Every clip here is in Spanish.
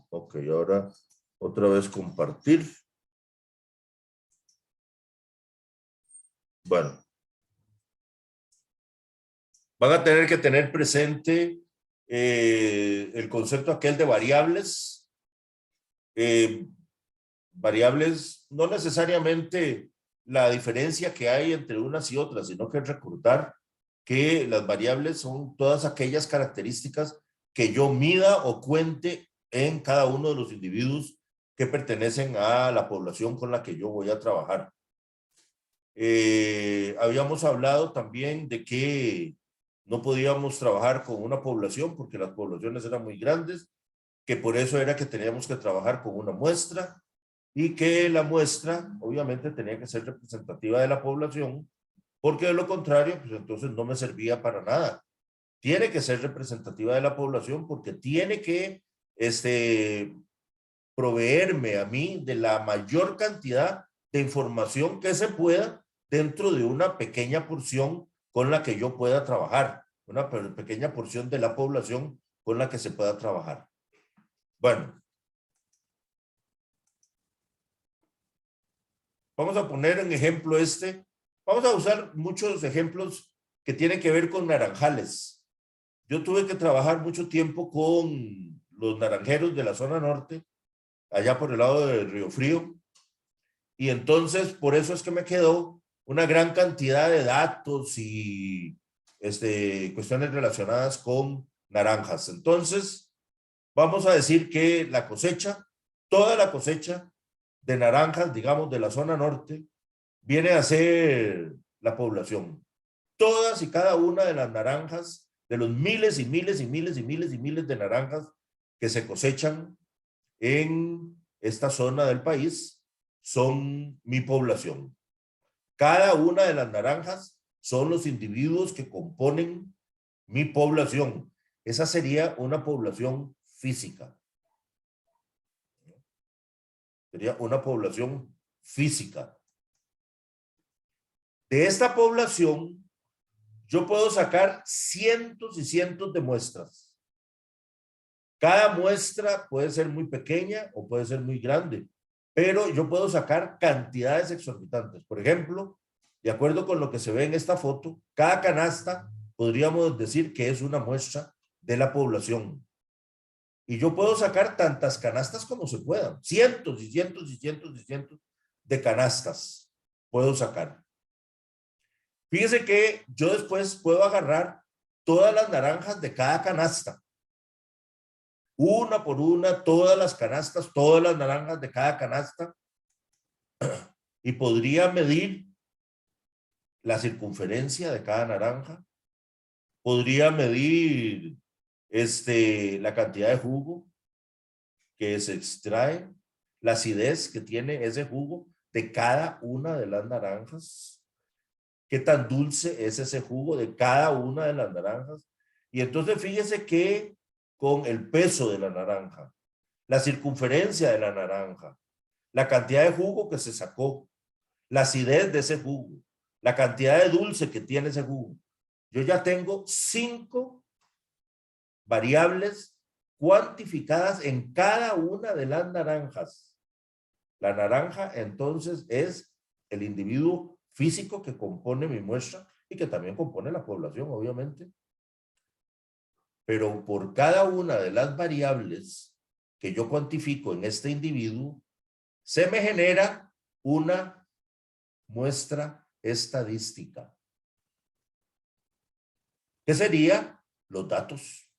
Ok, ahora otra vez compartir. Bueno, van a tener que tener presente el concepto aquel de variables. Variables, no necesariamente la diferencia que hay entre unas y otras, sino que recordar que las variables son todas aquellas características que yo mida o cuente en cada uno de los individuos que pertenecen a la población con la que yo voy a trabajar. Habíamos hablado también de que no podíamos trabajar con una población porque las poblaciones eran muy grandes, que por eso era que teníamos que trabajar con una muestra y que la muestra obviamente tenía que ser representativa de la población, porque de lo contrario, pues entonces no me servía para nada. Tiene que ser representativa de la población porque tiene que proveerme a mí de la mayor cantidad de información que se pueda dentro de una pequeña porción con la que yo pueda trabajar, una pequeña porción de la población con la que se pueda trabajar. Bueno, vamos a poner en ejemplo vamos a usar muchos ejemplos que tienen que ver con naranjales. Yo tuve que trabajar mucho tiempo con los naranjeros de la zona norte, allá por el lado de Río Frío, y entonces por eso es que me quedó una gran cantidad de datos y cuestiones relacionadas con naranjas. Entonces, vamos a decir que la cosecha, toda la cosecha de naranjas, digamos, de la zona norte, viene a ser la población. Todas y cada una de las naranjas, de los miles y miles y miles y miles y miles de naranjas que se cosechan en esta zona del país, son mi población. Cada una de las naranjas son los individuos que componen mi población. Esa sería una población física. Sería una población física. De esta población, yo puedo sacar cientos y cientos de muestras. Cada muestra puede ser muy pequeña o puede ser muy grande, pero yo puedo sacar cantidades exorbitantes. Por ejemplo, de acuerdo con lo que se ve en esta foto, cada canasta podríamos decir que es una muestra de la población. Y yo puedo sacar tantas canastas como se puedan, cientos y cientos y cientos y cientos de canastas puedo sacar. Fíjese que yo después puedo agarrar todas las naranjas de cada canasta, una por una, todas las canastas, todas las naranjas de cada canasta, y podría medir la circunferencia de cada naranja, podría medir la cantidad de jugo que se extrae, la acidez que tiene ese jugo de cada una de las naranjas, qué tan dulce es ese jugo de cada una de las naranjas. Y entonces fíjese que con el peso de la naranja, la circunferencia de la naranja, la cantidad de jugo que se sacó, la acidez de ese jugo, la cantidad de dulce que tiene ese jugo, yo ya tengo 5 variables cuantificadas en cada una de las naranjas. La naranja entonces es el individuo físico que compone mi muestra y que también compone la población, obviamente. Pero por cada una de las variables que yo cuantifico en este individuo, se me genera una muestra estadística. ¿Qué sería? Los datos.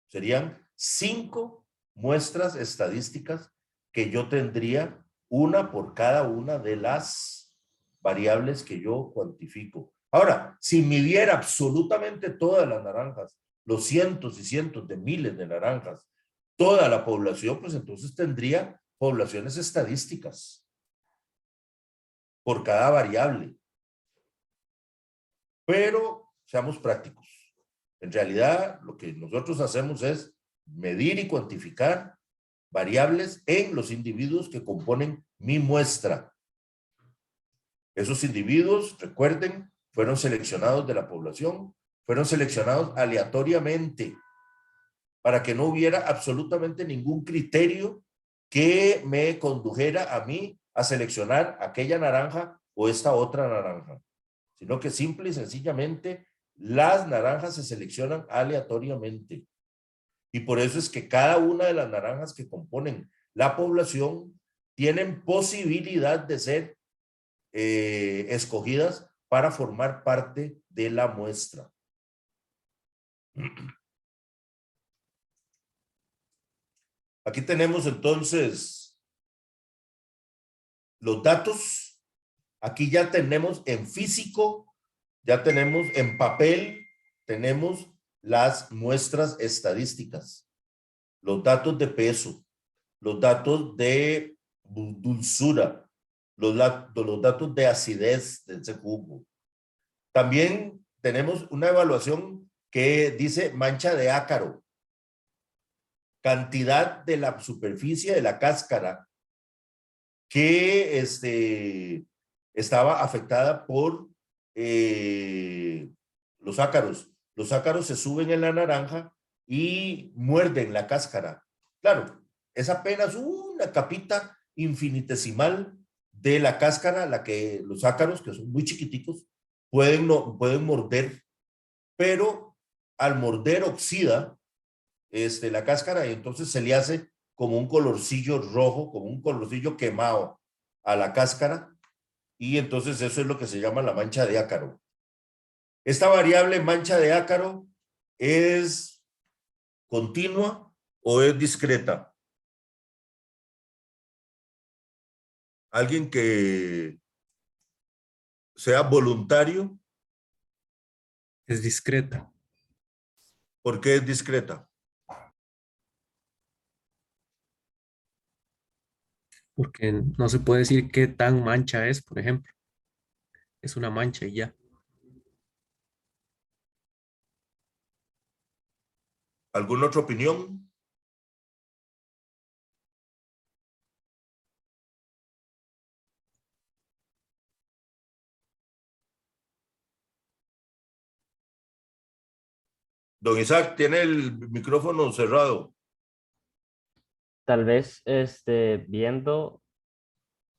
Serían 5 muestras estadísticas que yo tendría, una por cada una de las variables que yo cuantifico. Ahora, si midiera absolutamente todas las naranjas, los cientos y cientos de miles de naranjas, toda la población, pues entonces tendría poblaciones estadísticas por cada variable. Pero seamos prácticos. En realidad, lo que nosotros hacemos es medir y cuantificar variables en los individuos que componen mi muestra. Esos individuos, recuerden, fueron seleccionados de la población, fueron seleccionados aleatoriamente. para que no hubiera absolutamente ningún criterio que me condujera a mí a seleccionar aquella naranja o esta otra naranja, sino que simple y sencillamente las naranjas se seleccionan aleatoriamente. Y por eso es que cada una de las naranjas que componen la población tienen posibilidad de ser escogidas para formar parte de la muestra. Aquí tenemos entonces los datos. Aquí ya tenemos en físico, ya tenemos en papel, tenemos las muestras estadísticas, los datos de peso, los datos de dulzura, los datos de acidez de ese jugo. También tenemos una evaluación que dice mancha de ácaro, cantidad de la superficie de la cáscara que estaba afectada por los ácaros. Los ácaros se suben en la naranja y muerden la cáscara. Claro, es apenas una capita infinitesimal de la cáscara la que los ácaros, que son muy chiquiticos, pueden morder, pero al morder oxida la cáscara y entonces se le hace como un colorcillo rojo, como un colorcillo quemado a la cáscara y entonces eso es lo que se llama la mancha de ácaro. Esta variable mancha de ácaro es continua o es discreta. Alguien que sea voluntario. Es discreta. ¿Por qué es discreta? Porque no se puede decir qué tan mancha es, por ejemplo. Es una mancha y ya. ¿Alguna otra opinión? Don Isaac, tiene el micrófono cerrado. Tal vez, viendo,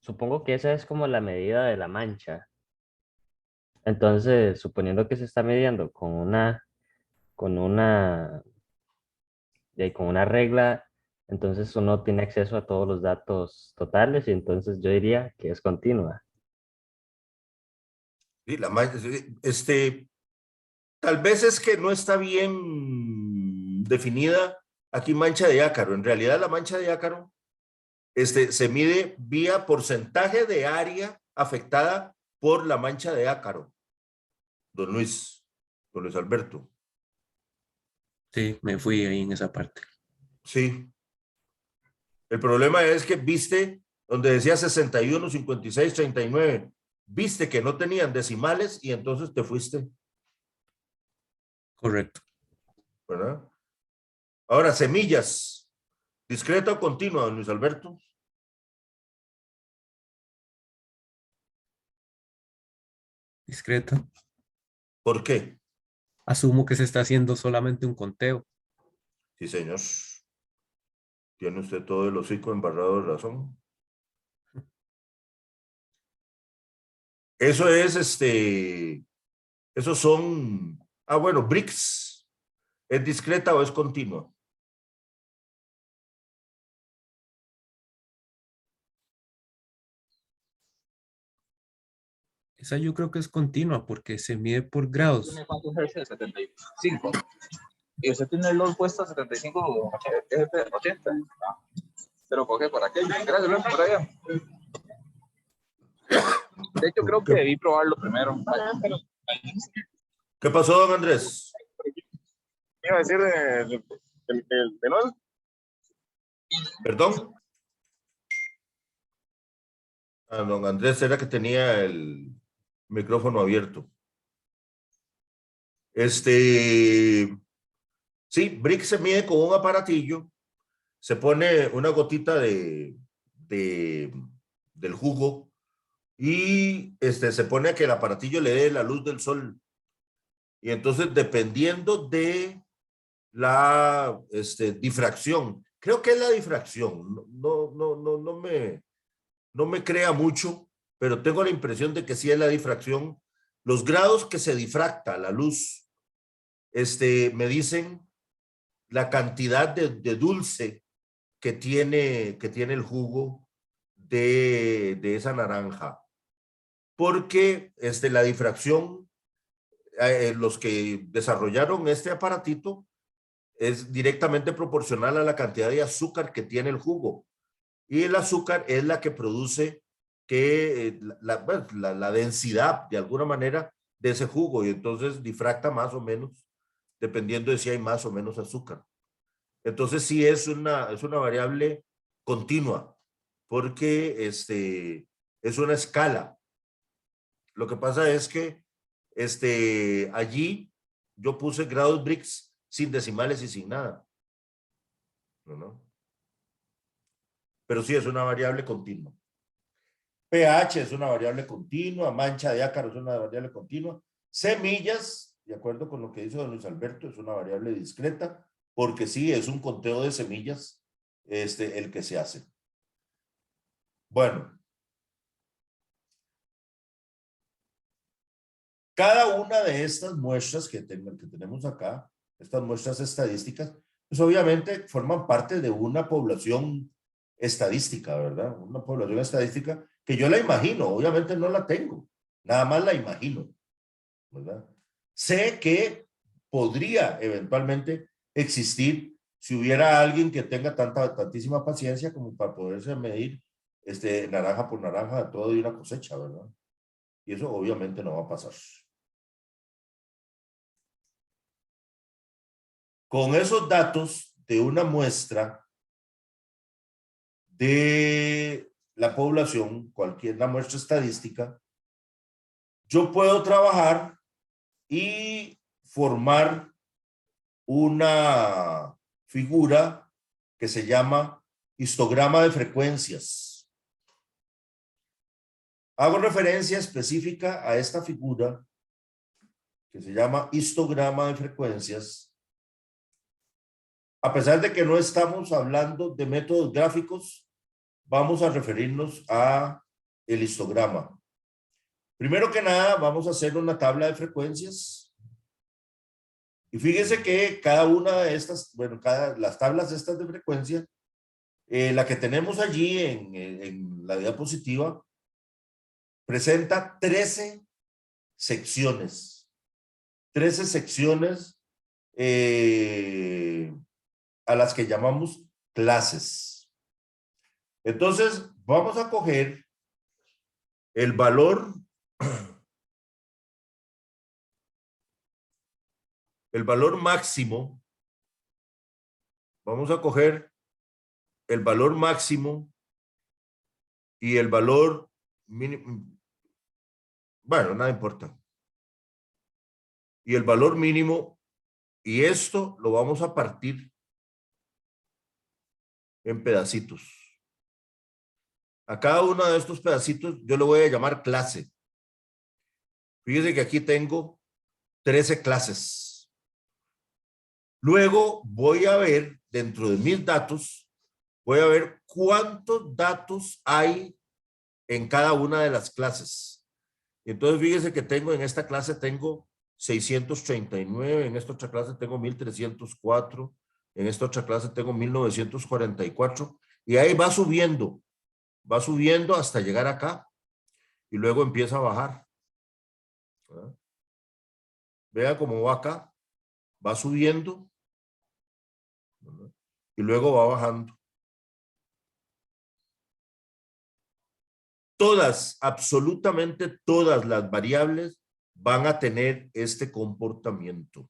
supongo que esa es como la medida de la mancha. Entonces, suponiendo que se está midiendo con una, con una regla, entonces uno tiene acceso a todos los datos totales y entonces yo diría que es continua. Sí, tal vez es que no está bien definida aquí mancha de ácaro. En realidad la mancha de ácaro se mide vía porcentaje de área afectada por la mancha de ácaro. Don Luis Alberto. Sí, me fui ahí en esa parte. Sí. El problema es que viste donde decía 61, 56, 39. Viste que no tenían decimales y entonces te fuiste. Correcto. ¿Verdad? Ahora, semillas. ¿Discreta o continua, don Luis Alberto? Discreta. ¿Por qué? Asumo que se está haciendo solamente un conteo. Sí, señor. Tiene usted todo el hocico embarrado de razón. Eso es, esos son, bueno, BRICS. ¿Es discreta o es continua? Esa yo creo que es continua porque se mide por grados. ¿Tiene cuántos Hz? 75. Y usted tiene el LOL puesto a 75 Hz, 80. Pero ¿por qué? ¿Para qué? Gracias, Luis, por allá. De hecho, creo que debí probarlo primero. ¿Qué pasó, don Andrés? Iba a decir de LOL. ¿Perdón? Don Andrés era que tenía el micrófono abierto. Sí, BRICS se mide con un aparatillo, se pone una gotita del jugo y se pone a que el aparatillo le dé la luz del sol. Y entonces, dependiendo de la difracción. Creo que es la difracción. No me crea mucho, pero tengo la impresión de que sí es la difracción. Los grados que se difracta la luz, me dicen la cantidad de dulce que tiene el jugo de esa naranja. Porque la difracción, los que desarrollaron este aparatito, es directamente proporcional a la cantidad de azúcar que tiene el jugo. Y el azúcar es la que produce que la densidad, de alguna manera, de ese jugo. Y entonces difracta más o menos, dependiendo de si hay más o menos azúcar. Entonces sí es una variable continua, porque es una escala. Lo que pasa es que allí yo puse grados Brix sin decimales y sin nada. ¿No? Pero sí es una variable continua. pH es una variable continua, mancha de ácaro es una variable continua, semillas, de acuerdo con lo que dice don Luis Alberto, es una variable discreta, porque sí es un conteo de semillas el que se hace. Bueno, cada una de estas muestras que tenemos acá, estas muestras estadísticas, pues obviamente forman parte de una población estadística, ¿verdad? Una población estadística que yo la imagino, obviamente no la tengo, nada más la imagino, ¿verdad? Sé que podría eventualmente existir si hubiera alguien que tenga tantísima paciencia como para poderse medir naranja por naranja todo de una cosecha, ¿verdad? Y eso obviamente no va a pasar. Con esos datos de una muestra de la población, una muestra estadística, yo puedo trabajar y formar una figura que se llama histograma de frecuencias. Hago referencia específica a esta figura que se llama histograma de frecuencias, a pesar de que no estamos hablando de métodos gráficos, vamos a referirnos a el histograma. Primero que nada, vamos a hacer una tabla de frecuencias. Y fíjense que cada una de estas, bueno, las tablas estas de frecuencia, la que tenemos allí en la diapositiva, presenta 13 secciones. 13 secciones a las que llamamos clases. Entonces, vamos a coger el valor máximo. Vamos a coger el valor máximo y el valor mínimo. Bueno, nada importa. Y el valor mínimo, y esto lo vamos a partir en pedacitos. A cada uno de estos pedacitos yo le voy a llamar clase. Fíjense que aquí tengo 13 clases. Luego voy a ver, dentro de mis datos, voy a ver cuántos datos hay en cada una de las clases. Entonces fíjense que tengo en esta clase tengo 639, en esta otra clase tengo 1304, en esta otra clase tengo 1944, y ahí va subiendo hasta llegar acá, y luego empieza a bajar. ¿Verdad? Vea cómo va acá, va subiendo, ¿verdad? Y luego va bajando. Todas, absolutamente todas las variables van a tener este comportamiento.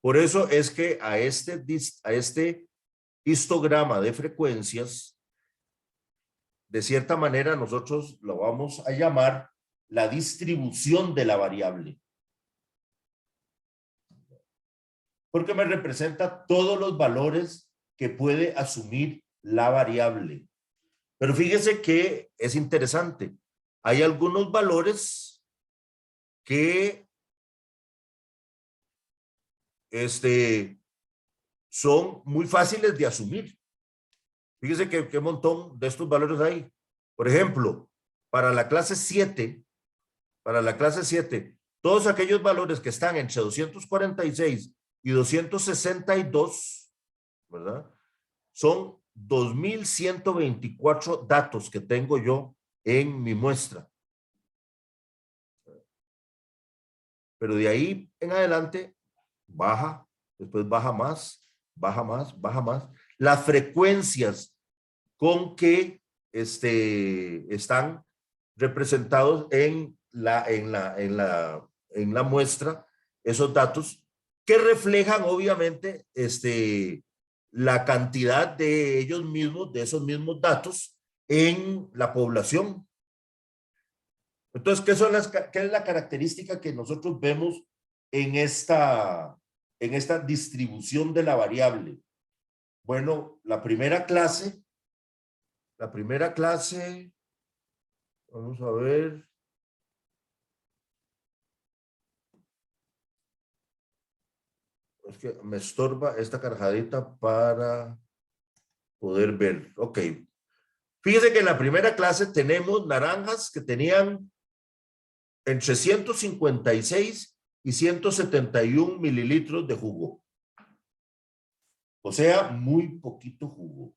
Por eso es que a este histograma de frecuencias, de cierta manera nosotros lo vamos a llamar la distribución de la variable. Porque me representa todos los valores que puede asumir la variable. Pero fíjese que es interesante. Hay algunos valores que son muy fáciles de asumir. Fíjese que qué montón de estos valores hay. Por ejemplo, para la clase 7, todos aquellos valores que están entre 246 y 262, ¿verdad? Son 2124 datos que tengo yo en mi muestra. Pero de ahí en adelante baja, después baja más, baja más, baja más. Las frecuencias con que están representados en la muestra, esos datos que reflejan obviamente la cantidad de ellos mismos, de esos mismos datos en la población. Entonces, ¿qué es la característica que nosotros vemos en esta distribución de la variable? Bueno, la primera clase, vamos a ver. Es que me estorba esta cargadita para poder ver. Ok. Fíjese que en la primera clase tenemos naranjas que tenían entre 156 y 171 mililitros de jugo. O sea, muy poquito jugo.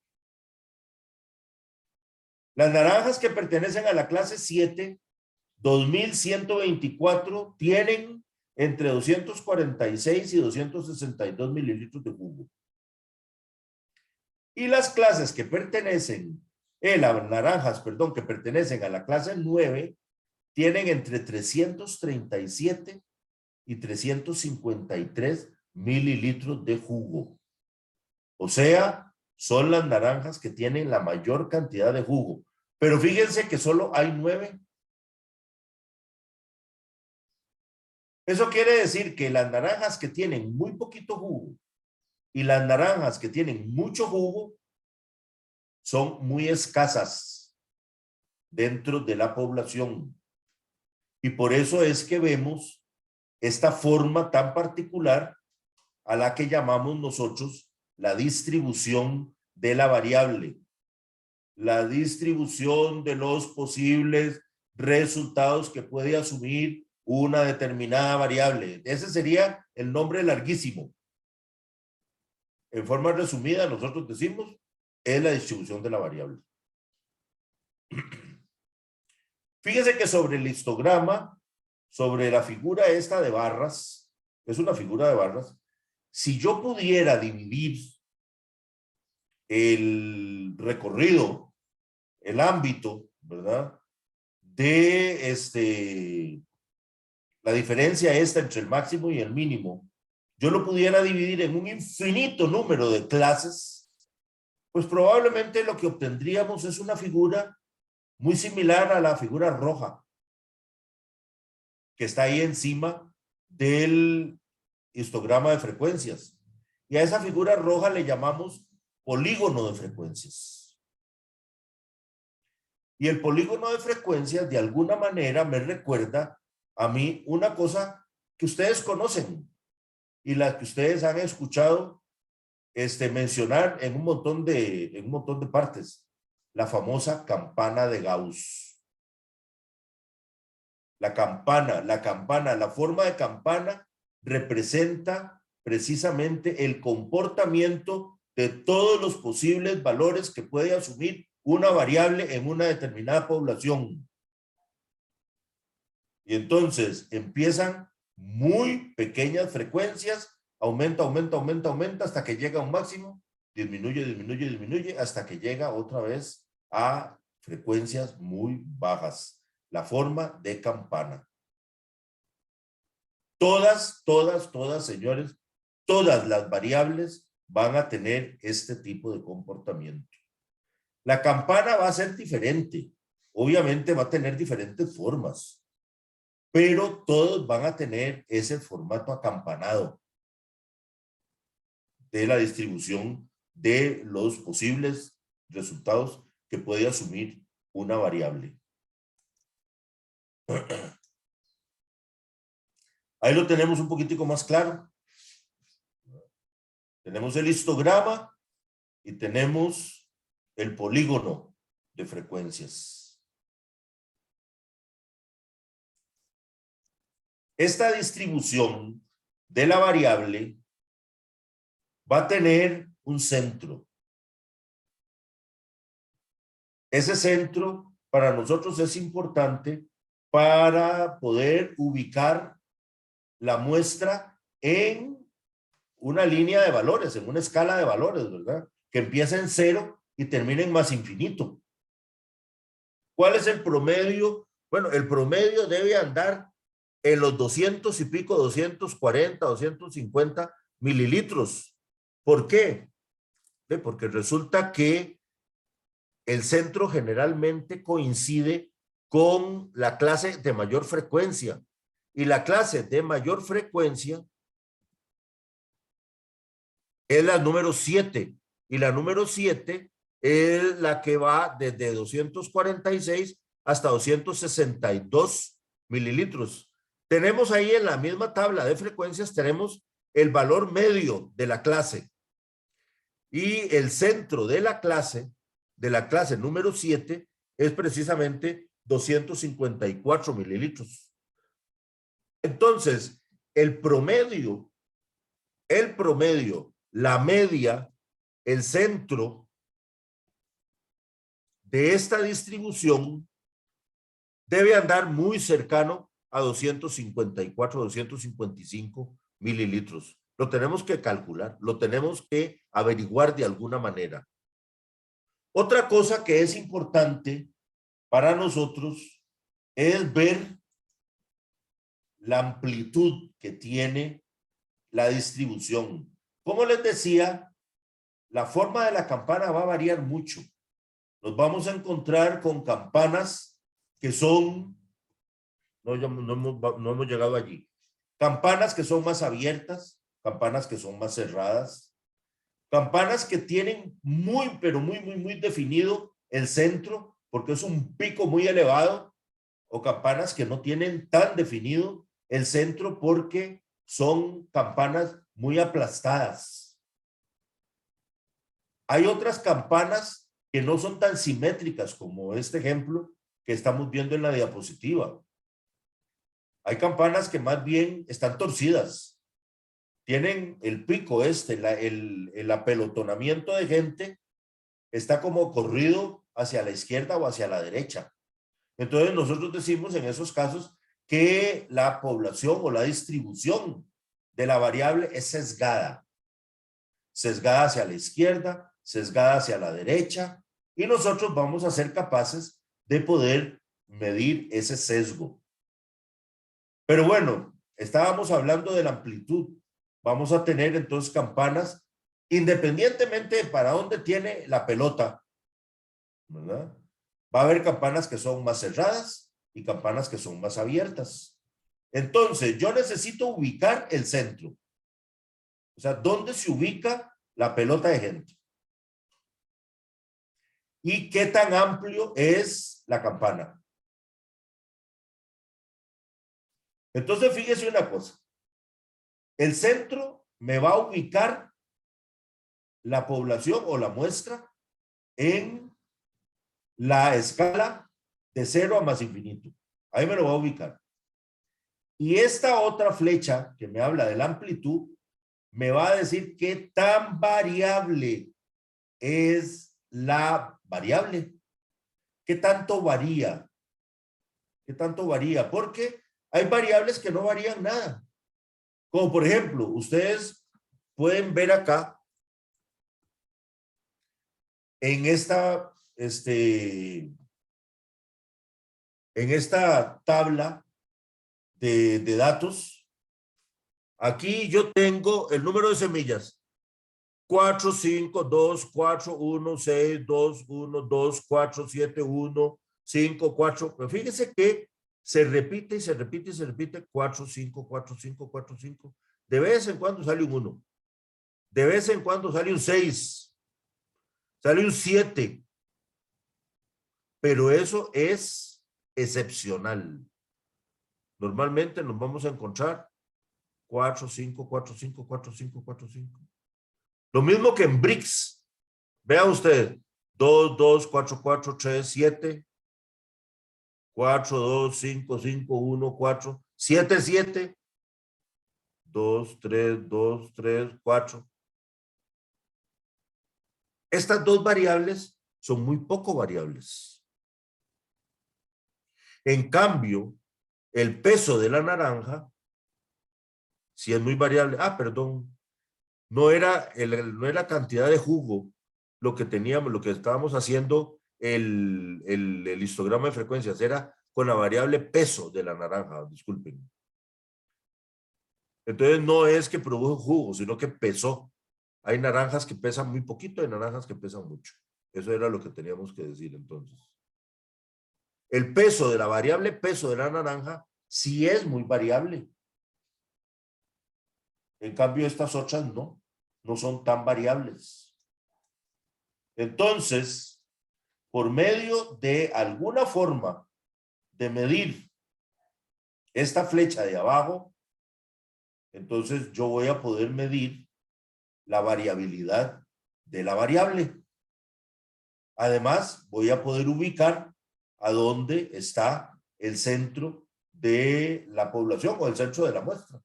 Las naranjas que pertenecen a la clase 7, 2124, tienen entre 246 y 262 mililitros de jugo. Y las clases que pertenecen, las naranjas, perdón, que pertenecen a la clase 9, tienen entre 337 y 353 mililitros de jugo. O sea, son las naranjas que tienen la mayor cantidad de jugo. Pero fíjense que solo hay 9. Eso quiere decir que las naranjas que tienen muy poquito jugo y las naranjas que tienen mucho jugo son muy escasas dentro de la población. Y por eso es que vemos esta forma tan particular a la que llamamos nosotros la distribución de la variable. La distribución de los posibles resultados que puede asumir una determinada variable. Ese sería el nombre larguísimo. En forma resumida, nosotros decimos, es la distribución de la variable. Fíjese que sobre el histograma, sobre la figura esta de barras, es una figura de barras, si yo pudiera dividir el recorrido, el ámbito, ¿verdad? De la diferencia esta entre el máximo y el mínimo, yo lo pudiera dividir en un infinito número de clases, pues probablemente lo que obtendríamos es una figura muy similar a la figura roja que está ahí encima del histograma de frecuencias. Y a esa figura roja le llamamos polígono de frecuencias. Y el polígono de frecuencias de alguna manera me recuerda a mí una cosa que ustedes conocen y la que ustedes han escuchado mencionar en un montón de partes. La famosa campana de Gauss. La forma de campana representa precisamente el comportamiento de todos los posibles valores que puede asumir una variable en una determinada población. Y entonces empiezan muy pequeñas frecuencias, aumenta hasta que llega a un máximo, disminuye hasta que llega otra vez a frecuencias muy bajas. La forma de campana. Todas, señores, todas las variables van a tener este tipo de comportamiento. La campana va a ser diferente. Obviamente va a tener diferentes formas, pero todos van a tener ese formato acampanado de la distribución de los posibles resultados que puede asumir una variable. Ahí lo tenemos un poquitico más claro. Tenemos el histograma y tenemos el polígono de frecuencias. Esta distribución de la variable va a tener un centro. Ese centro para nosotros es importante para poder ubicar la muestra en una línea de valores, en una escala de valores, ¿verdad? Que empieza en 0 y termina en más infinito. ¿Cuál es el promedio? Bueno, el promedio debe andar en los 200 y pico, 240, 250 mililitros. ¿Por qué? Porque resulta que el centro generalmente coincide con la clase de mayor frecuencia. Y la clase de mayor frecuencia es la número 7. Y la número 7 es la que va desde 246 hasta 262 mililitros. Tenemos ahí en la misma tabla de frecuencias, tenemos el valor medio de la clase. Y el centro de la clase número 7, es precisamente 254 mililitros. Entonces, el promedio, la media, el centro de esta distribución debe andar muy cercano a 254, 255 mililitros. Lo tenemos que calcular, lo tenemos que averiguar de alguna manera. Otra cosa que es importante para nosotros es ver la amplitud que tiene la distribución. Como les decía, la forma de la campana va a variar mucho. Nos vamos a encontrar con campanas que son, no hemos llegado allí, campanas que son más abiertas, campanas que son más cerradas, campanas que tienen pero muy definido el centro, porque es un pico muy elevado, o campanas que no tienen tan definido el centro porque son campanas muy aplastadas. Hay otras campanas que no son tan simétricas como este ejemplo que estamos viendo en la diapositiva. Hay campanas que más bien están torcidas. Tienen el pico el apelotonamiento de gente está como corrido hacia la izquierda o hacia la derecha. Entonces nosotros decimos en esos casos que la población o la distribución de la variable es sesgada. Sesgada hacia la izquierda, sesgada hacia la derecha, y nosotros vamos a ser capaces de poder medir ese sesgo. Pero bueno, estábamos hablando de la amplitud. Vamos a tener entonces campanas independientemente de para dónde tiene la pelota, ¿verdad? Va a haber campanas que son más cerradas y campanas que son más abiertas. Entonces, yo necesito ubicar el centro. O sea, ¿dónde se ubica la pelota de gente? ¿Y qué tan amplio es la campana? Entonces, fíjese una cosa. El centro me va a ubicar la población o la muestra en la escala de 0 a más infinito. Ahí me lo va a ubicar. Y esta otra flecha que me habla de la amplitud me va a decir qué tan variable es la variable. ¿Qué tanto varía? ¿Qué tanto varía? Porque hay variables que no varían nada. Como por ejemplo, ustedes pueden ver acá en esta tabla de datos. Aquí yo tengo el número de semillas. 4, 5, 2, 4, 1, 6, 2, 1, 2, 4, 7, 1, 5, 4. Pero fíjense que se repite y se repite y se repite 4, 5, 4, 5, 4, 5. De vez en cuando sale un 1. De vez en cuando sale un 6. Sale un 7. Pero eso es excepcional. Normalmente nos vamos a encontrar 4, 5, 4, 5, 4, 5, 4, 5. Lo mismo que en BRICS. Vea usted, 2, 2, 4, 4, 3, 7, 4, 2, 5, 5, 1, 4, 7, 7, 2, 3, 2, 3, 4. Estas dos variables son muy poco variables. En cambio, el peso de la naranja, si es muy variable, perdón, no era la cantidad de jugo lo que teníamos, lo que estábamos haciendo el histograma de frecuencias, era con la variable peso de la naranja, disculpen. Entonces no es que produjo jugo, sino que pesó. Hay naranjas que pesan muy poquito, hay naranjas que pesan mucho. Eso era lo que teníamos que decir entonces. El peso de la variable peso de la naranja sí es muy variable. En cambio, estas otras no son tan variables. Entonces, por medio de alguna forma de medir esta flecha de abajo, entonces yo voy a poder medir la variabilidad de la variable. Además, voy a poder ubicar a dónde está el centro de la población o el centro de la muestra,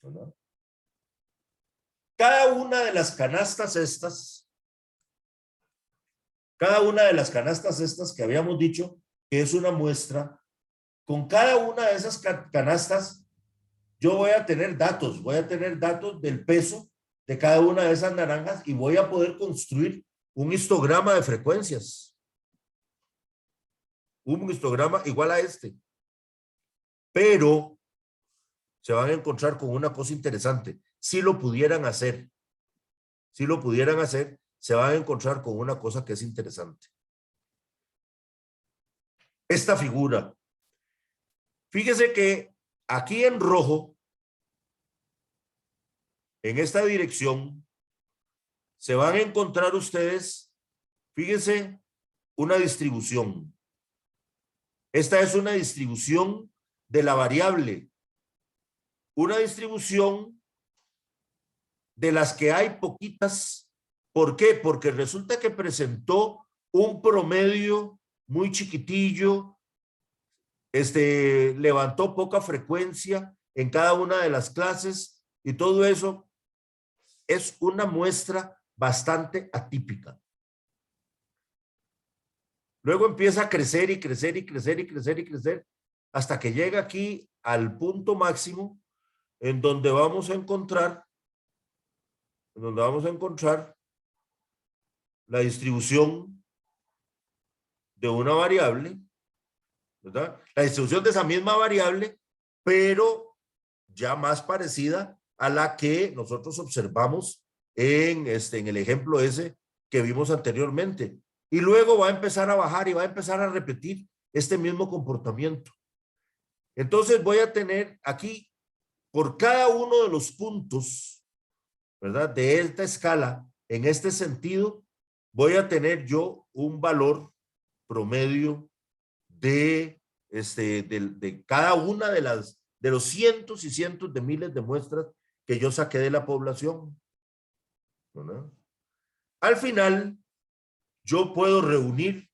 ¿verdad? Cada una de las canastas estas que habíamos dicho que es una muestra, con cada una de esas canastas yo voy a tener datos del peso de cada una de esas naranjas y voy a poder construir un histograma de frecuencias. Un histograma igual a este. Pero se van a encontrar con una cosa interesante. Si lo pudieran hacer, se van a encontrar con una cosa que es interesante. Esta figura. Fíjese que aquí en rojo, en esta dirección, se van a encontrar ustedes, fíjense, una distribución. Esta es una distribución de la variable. Una distribución de las que hay poquitas. ¿Por qué? Porque resulta que presentó un promedio muy chiquitillo, levantó poca frecuencia en cada una de las clases y todo eso es una muestra bastante atípica. Luego empieza a crecer y crecer y crecer y crecer y crecer hasta que llega aquí al punto máximo en donde vamos a encontrar la distribución de una variable, ¿verdad? La distribución de esa misma variable, pero ya más parecida a la que nosotros observamos en el ejemplo ese que vimos anteriormente. Y luego va a empezar a bajar y va a empezar a repetir este mismo comportamiento. Entonces voy a tener aquí, por cada uno de los puntos, ¿verdad?, de esta escala, en este sentido, voy a tener yo un valor promedio de cada una de los cientos y cientos de miles de muestras que yo saqué de la población, ¿verdad? Al final, yo puedo reunir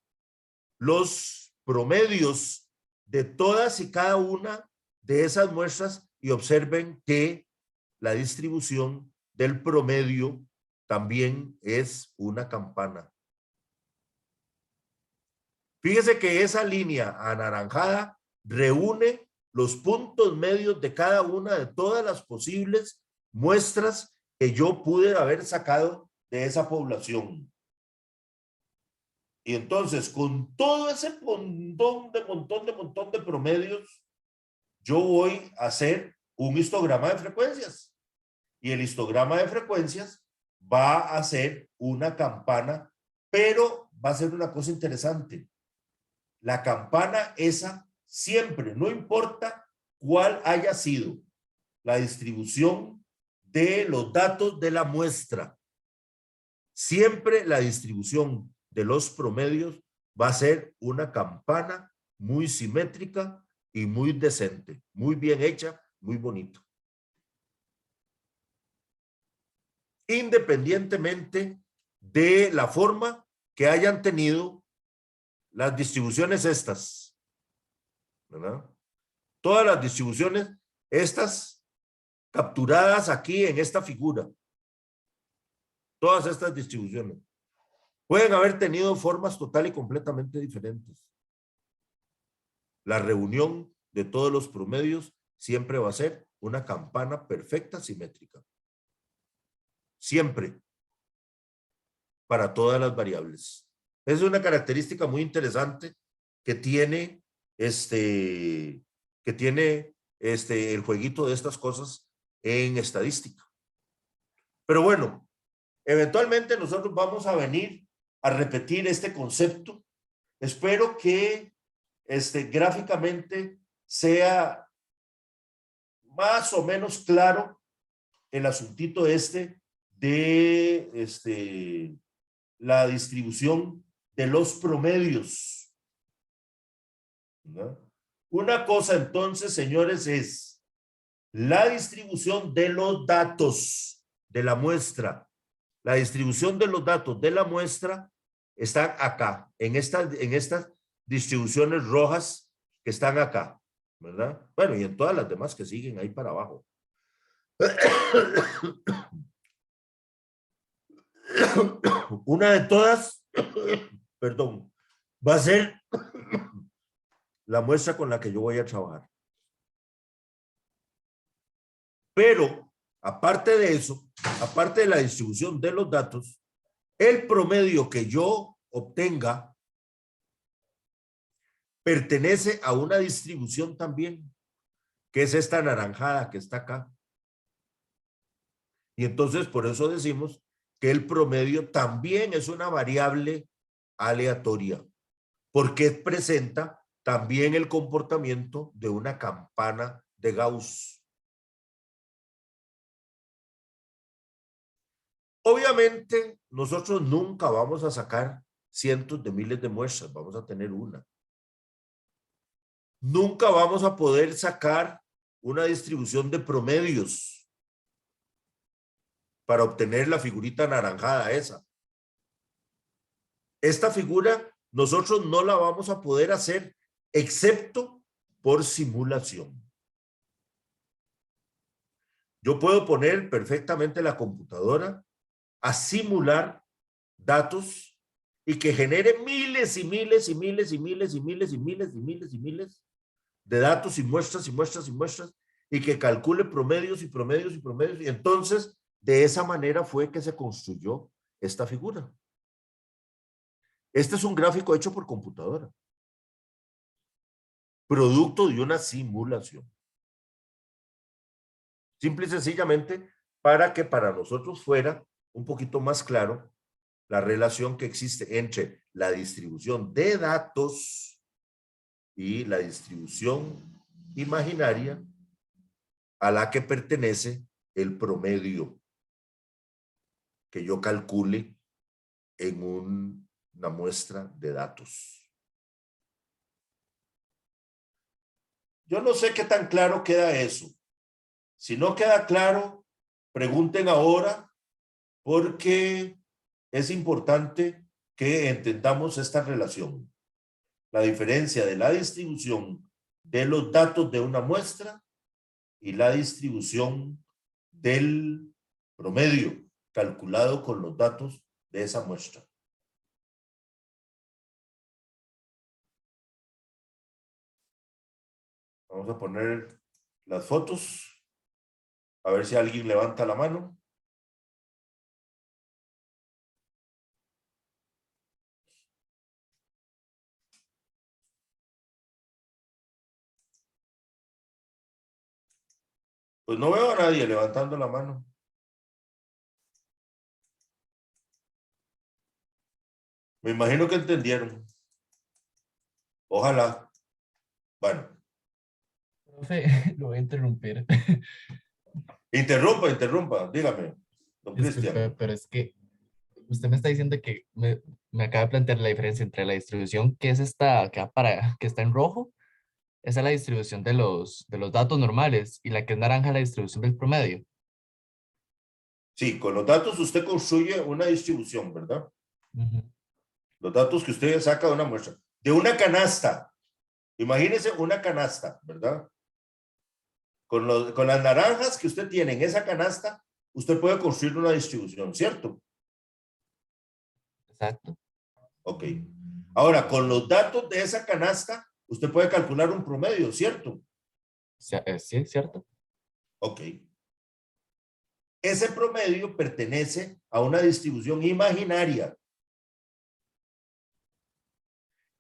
los promedios de todas y cada una de esas muestras y observen que la distribución del promedio también es una campana. Fíjese que esa línea anaranjada reúne los puntos medios de cada una de todas las posibles muestras que yo pude haber sacado de esa población. Y entonces, con todo ese montón de promedios, yo voy a hacer un histograma de frecuencias. Y el histograma de frecuencias va a ser una campana, pero va a ser una cosa interesante. La campana esa siempre, no importa cuál haya sido la distribución de los datos de la muestra, siempre la distribución de los promedios va a ser una campana muy simétrica y muy decente, muy bien hecha, muy bonito. independientemente de la forma que hayan tenido las distribuciones estas, ¿verdad? Todas las distribuciones estas capturadas aquí en esta figura, todas estas distribuciones pueden haber tenido formas total y completamente diferentes. La reunión de todos los promedios siempre va a ser una campana perfecta simétrica. Siempre. Para todas las variables. Es una característica muy interesante que tiene el jueguito de estas cosas en estadística. Pero bueno, eventualmente nosotros vamos a venir a repetir este concepto. Espero que gráficamente sea más o menos claro el asuntito de la distribución de los promedios, ¿no? Una cosa entonces, señores, es la distribución de los datos de la muestra. La distribución de los datos de la muestra están acá, en estas distribuciones rojas que están acá, ¿verdad? Bueno, y en todas las demás que siguen ahí para abajo. Una de todas, perdón, va a ser la muestra con la que yo voy a trabajar. Pero, aparte de eso, aparte de la distribución de los datos, el promedio que yo obtenga pertenece a una distribución también, que es esta anaranjada que está acá. Y entonces, por eso decimos que el promedio también es una variable aleatoria, porque presenta también el comportamiento de una campana de Gauss. Obviamente, nosotros nunca vamos a sacar cientos de miles de muestras, vamos a tener una. Nunca vamos a poder sacar una distribución de promedios para obtener la figurita anaranjada esa. Esta figura nosotros no la vamos a poder hacer excepto por simulación. Yo puedo poner perfectamente la computadora a simular datos y que genere miles y miles y miles y miles y miles y miles y miles y miles de datos y muestras y muestras y muestras y que calcule promedios y promedios y promedios. Y entonces, de esa manera fue que se construyó esta figura. Este es un gráfico hecho por computadora, producto de una simulación. Simple y sencillamente para que para nosotros fuera un poquito más claro la relación que existe entre la distribución de datos y la distribución imaginaria a la que pertenece el promedio que yo calcule en una muestra de datos. Yo no sé qué tan claro queda eso. Si no queda claro, pregunten ahora, porque es importante que entendamos esta relación. La diferencia de la distribución de los datos de una muestra y la distribución del promedio calculado con los datos de esa muestra. Vamos a poner las fotos. A ver si alguien levanta la mano. Pues no veo a nadie levantando la mano. Me imagino que entendieron. Ojalá. Bueno. Profe, lo voy a interrumpir. Interrumpa, dígame, don Disculpe, Cristian. pero es que usted me está diciendo que me acaba de plantear la diferencia entre la distribución que es esta, que está en rojo, esa es la distribución de los datos normales, y la que es naranja, la distribución del promedio. Sí, con los datos usted construye una distribución, ¿verdad? Ujú. Los datos que usted saca de una muestra. De una canasta. Imagínese una canasta, ¿verdad? Con las naranjas que usted tiene en esa canasta, usted puede construir una distribución, ¿cierto? Exacto. Ok. Ahora, con los datos de esa canasta, usted puede calcular un promedio, ¿cierto? Sí, cierto. Ok. Ese promedio pertenece a una distribución imaginaria,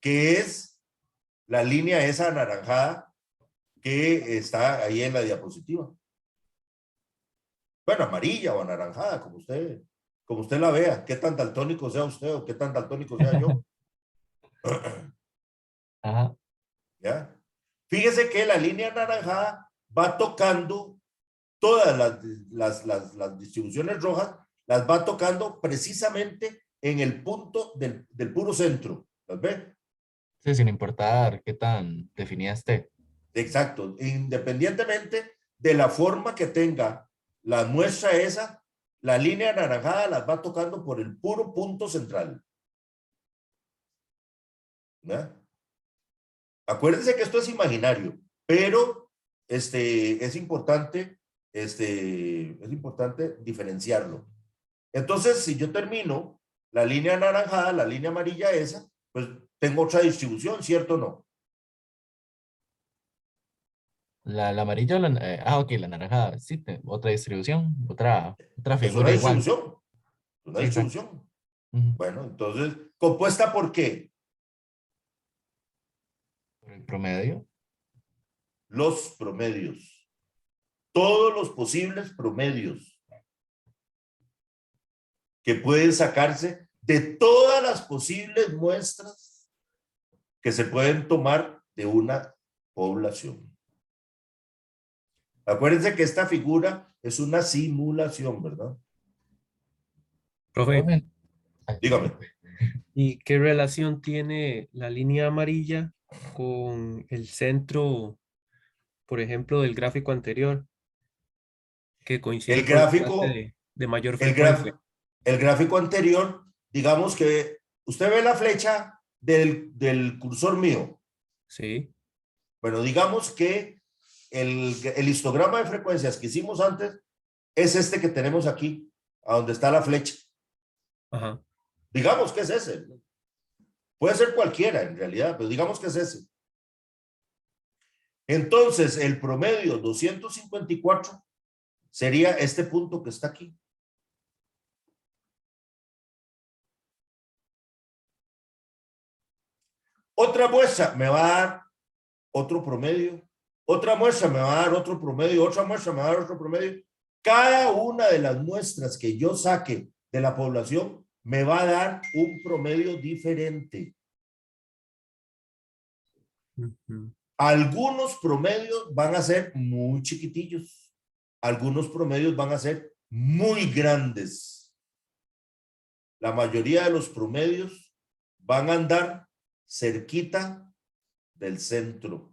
que es la línea esa anaranjada que está ahí en la diapositiva. Bueno, amarilla o anaranjada, como usted la vea. Qué tan daltónico sea usted o qué tan daltónico sea yo. Ajá. ¿Ya? Fíjese que la línea anaranjada va tocando todas las distribuciones rojas, las va tocando precisamente en el punto del puro centro. ¿Las ve? Sí, sin importar qué tan definida esté. Exacto. Independientemente de la forma que tenga la muestra esa, la línea anaranjada las va tocando por el puro punto central. ¿Ya? Acuérdense que esto es imaginario, pero es importante diferenciarlo. Entonces, si yo termino la línea anaranjada, la línea amarilla esa, pues tengo otra distribución, ¿cierto o no? La amarilla, ok, la naranja, sí, otra distribución, otra Es una figura igual. distribución, una Sí, exacto. distribución. Ujú. Bueno, entonces, ¿compuesta por qué? Por el promedio. Los promedios. Todos los posibles promedios que pueden sacarse de todas las posibles muestras que se pueden tomar de una población. Acuérdense que esta figura es una simulación, ¿verdad? Profe, Profe, ay, Dígame. disculpe. ¿y qué relación tiene la línea amarilla con el centro, por ejemplo, del gráfico anterior, que El coincide con la parte gráfico, de mayor el, frecuencia? graf, el gráfico anterior, digamos que usted ve la flecha del cursor mío. Sí, Bueno, digamos que el histograma de frecuencias que hicimos antes es este que tenemos aquí, a donde está la flecha. ajá, Digamos que es ese. Puede ser cualquiera en realidad, pero digamos que es ese. Entonces, el promedio 254 sería este punto que está aquí. Otra muestra me va a dar otro promedio. Otra muestra me va a dar otro promedio. Otra muestra me va a dar otro promedio. Cada una de las muestras que yo saque de la población me va a dar un promedio diferente. ujú, Algunos promedios van a ser muy chiquitillos. Algunos promedios van a ser muy grandes. La mayoría de los promedios van a andar cerquita del centro.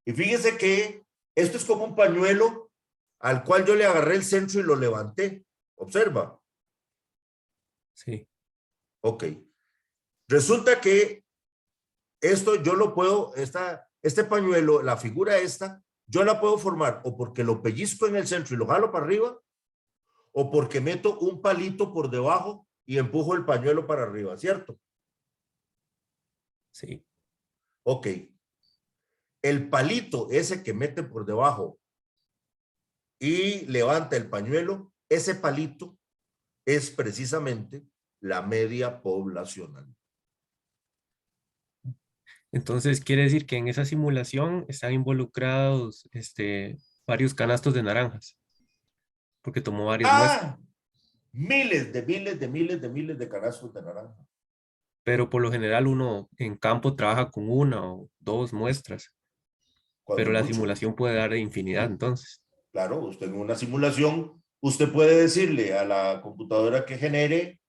Y fíjese que esto es como un pañuelo al cual yo le agarré el centro y lo levanté. Observa. sí, Ok. Resulta que esto yo lo puedo, este pañuelo, la figura esta, yo la puedo formar o porque lo pellizco en el centro y lo jalo para arriba, o porque meto un palito por debajo y empujo el pañuelo para arriba, ¿cierto? sí. Ok. El palito ese que mete por debajo y levanta el pañuelo, ese palito es precisamente la media poblacional. Entonces quiere decir que en esa simulación están involucrados varios canastos de naranjas, porque tomó varias muestras, Ah, miles de canastos de naranja. pero por lo general uno en campo trabaja con una o dos muestras, pero Cuando la mucho. simulación puede dar de infinidad entonces. Claro, usted en una simulación, usted puede decirle a la computadora que genere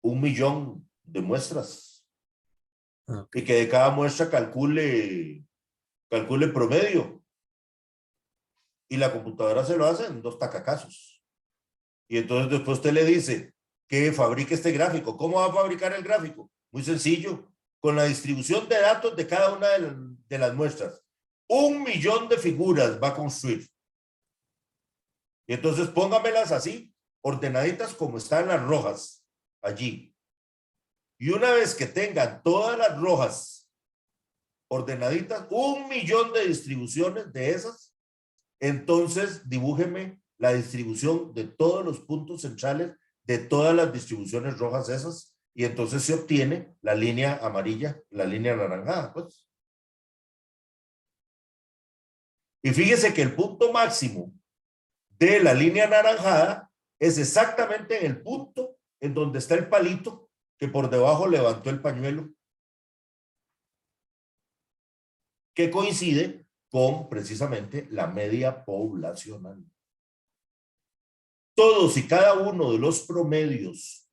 1.000.000 de muestras Ah, ok. y que de cada muestra calcule promedio. y la computadora se lo hace en 2 tacacazos. Y entonces después usted le dice que fabrique este gráfico. ¿Cómo va a fabricar el gráfico? Muy sencillo, con la distribución de datos de cada una de las muestras. 1.000.000 de figuras va a construir. Y entonces póngamelas así, ordenaditas como están las rojas, allí. Y una vez que tengan todas las rojas ordenaditas, 1.000.000 de distribuciones de esas, entonces dibújeme la distribución de todos los puntos centrales de todas las distribuciones rojas esas, y entonces se obtiene la línea amarilla, la línea anaranjada, pues. Y fíjese que el punto máximo de la línea anaranjada es exactamente en el punto en donde está el palito que por debajo levantó el pañuelo, que coincide con precisamente la media poblacional. Todos y cada uno de los promedios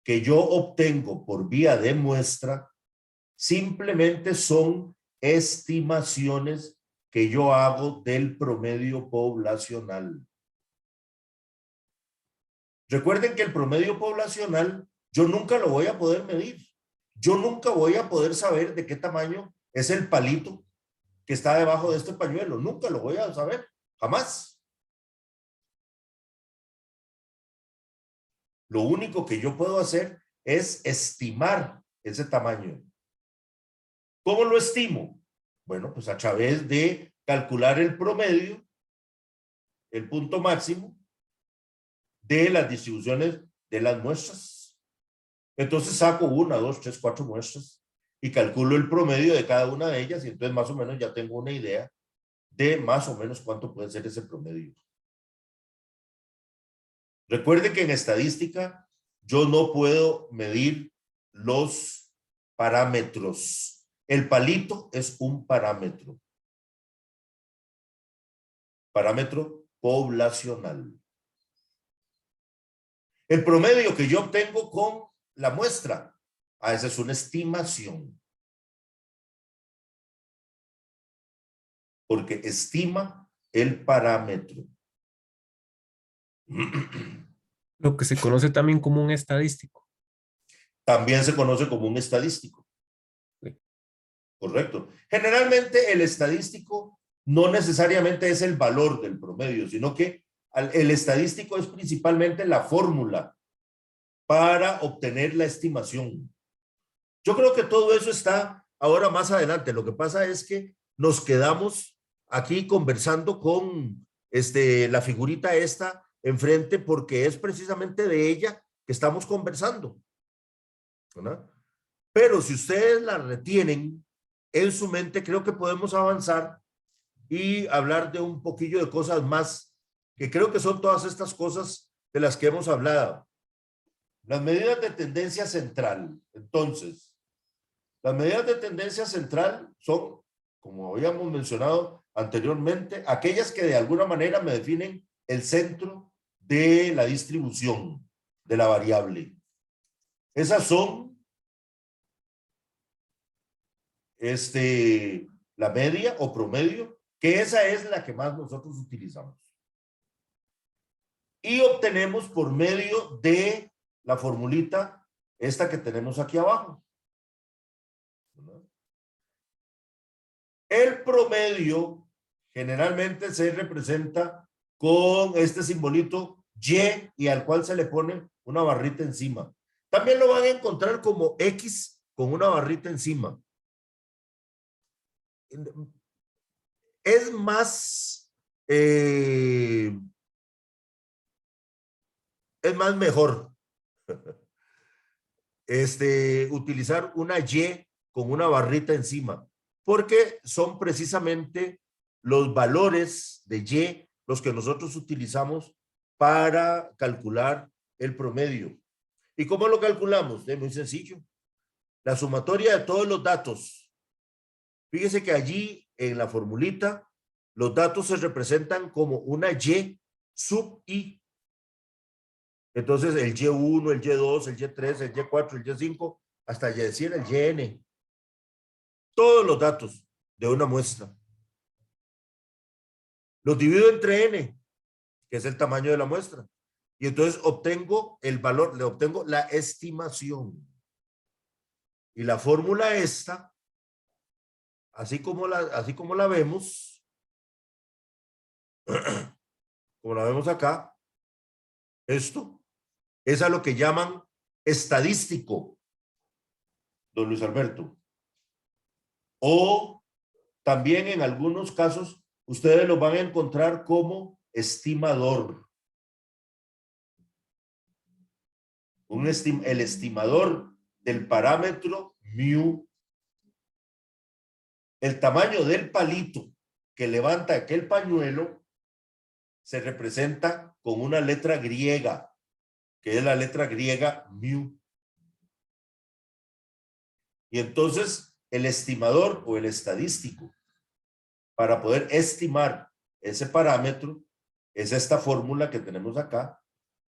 que yo obtengo por vía de muestra simplemente son estimaciones que yo hago del promedio poblacional. Recuerden que el promedio poblacional yo nunca lo voy a poder medir. Yo nunca voy a poder saber de qué tamaño es el palito que está debajo de este pañuelo. Nunca lo voy a saber, jamás. Lo único que yo puedo hacer es estimar ese tamaño. ¿Cómo lo estimo? Bueno, pues a través de calcular el promedio, el punto máximo de las distribuciones de las muestras. Entonces saco 1, 2, 3, 4 muestras y calculo el promedio de cada una de ellas, y entonces más o menos ya tengo una idea de más o menos cuánto puede ser ese promedio. Recuerde que en estadística yo no puedo medir los parámetros. El palito es un parámetro. Parámetro poblacional. El promedio que yo obtengo con la muestra, esa es una estimación. Porque estima el parámetro. Lo que se conoce también como un estadístico. También se conoce como un estadístico. Sí. Correcto. Generalmente el estadístico no necesariamente es el valor del promedio, sino que el estadístico es principalmente la fórmula para obtener la estimación. Yo creo que todo eso está ahora más adelante. Lo que pasa es que nos quedamos aquí conversando con la figurita esta enfrente, porque es precisamente de ella que estamos conversando, ¿verdad? Pero si ustedes la retienen en su mente, creo que podemos avanzar y hablar de un poquillo de cosas más, que creo que son todas estas cosas de las que hemos hablado. Las medidas de tendencia central. Entonces, las medidas de tendencia central son, como habíamos mencionado anteriormente, aquellas que de alguna manera me definen el centro de la distribución de la variable. Esas son la media o promedio, que esa es la que más nosotros utilizamos. Y obtenemos por medio de la formulita esta que tenemos aquí abajo. El promedio generalmente se representa con este simbolito Y, y al cual se le pone una barrita encima. También lo van a encontrar como X con una barrita encima. Es más mejor utilizar una Y con una barrita encima, porque son precisamente los valores de Y los que nosotros utilizamos para calcular el promedio. ¿Y cómo lo calculamos? Es muy sencillo. La sumatoria de todos los datos. Fíjese que allí en la formulita los datos se representan como una Y sub I. Entonces el Y1, el Y2, el Y3, el Y4, el Y5, hasta decir el YN. Todos los datos de una muestra. Los divido entre n, que es el tamaño de la muestra. Y entonces obtengo el valor, le obtengo la estimación. Y la fórmula esta, así como la vemos, como la vemos acá, esto es a lo que llaman estadístico, don Luis Alberto. O también en algunos casos ustedes lo van a encontrar como estimador. El estimador del parámetro mu. El tamaño del palito que levanta aquel pañuelo se representa con una letra griega, que es la letra griega mu. Y entonces el estimador o el estadístico, para poder estimar ese parámetro, es esta fórmula que tenemos acá.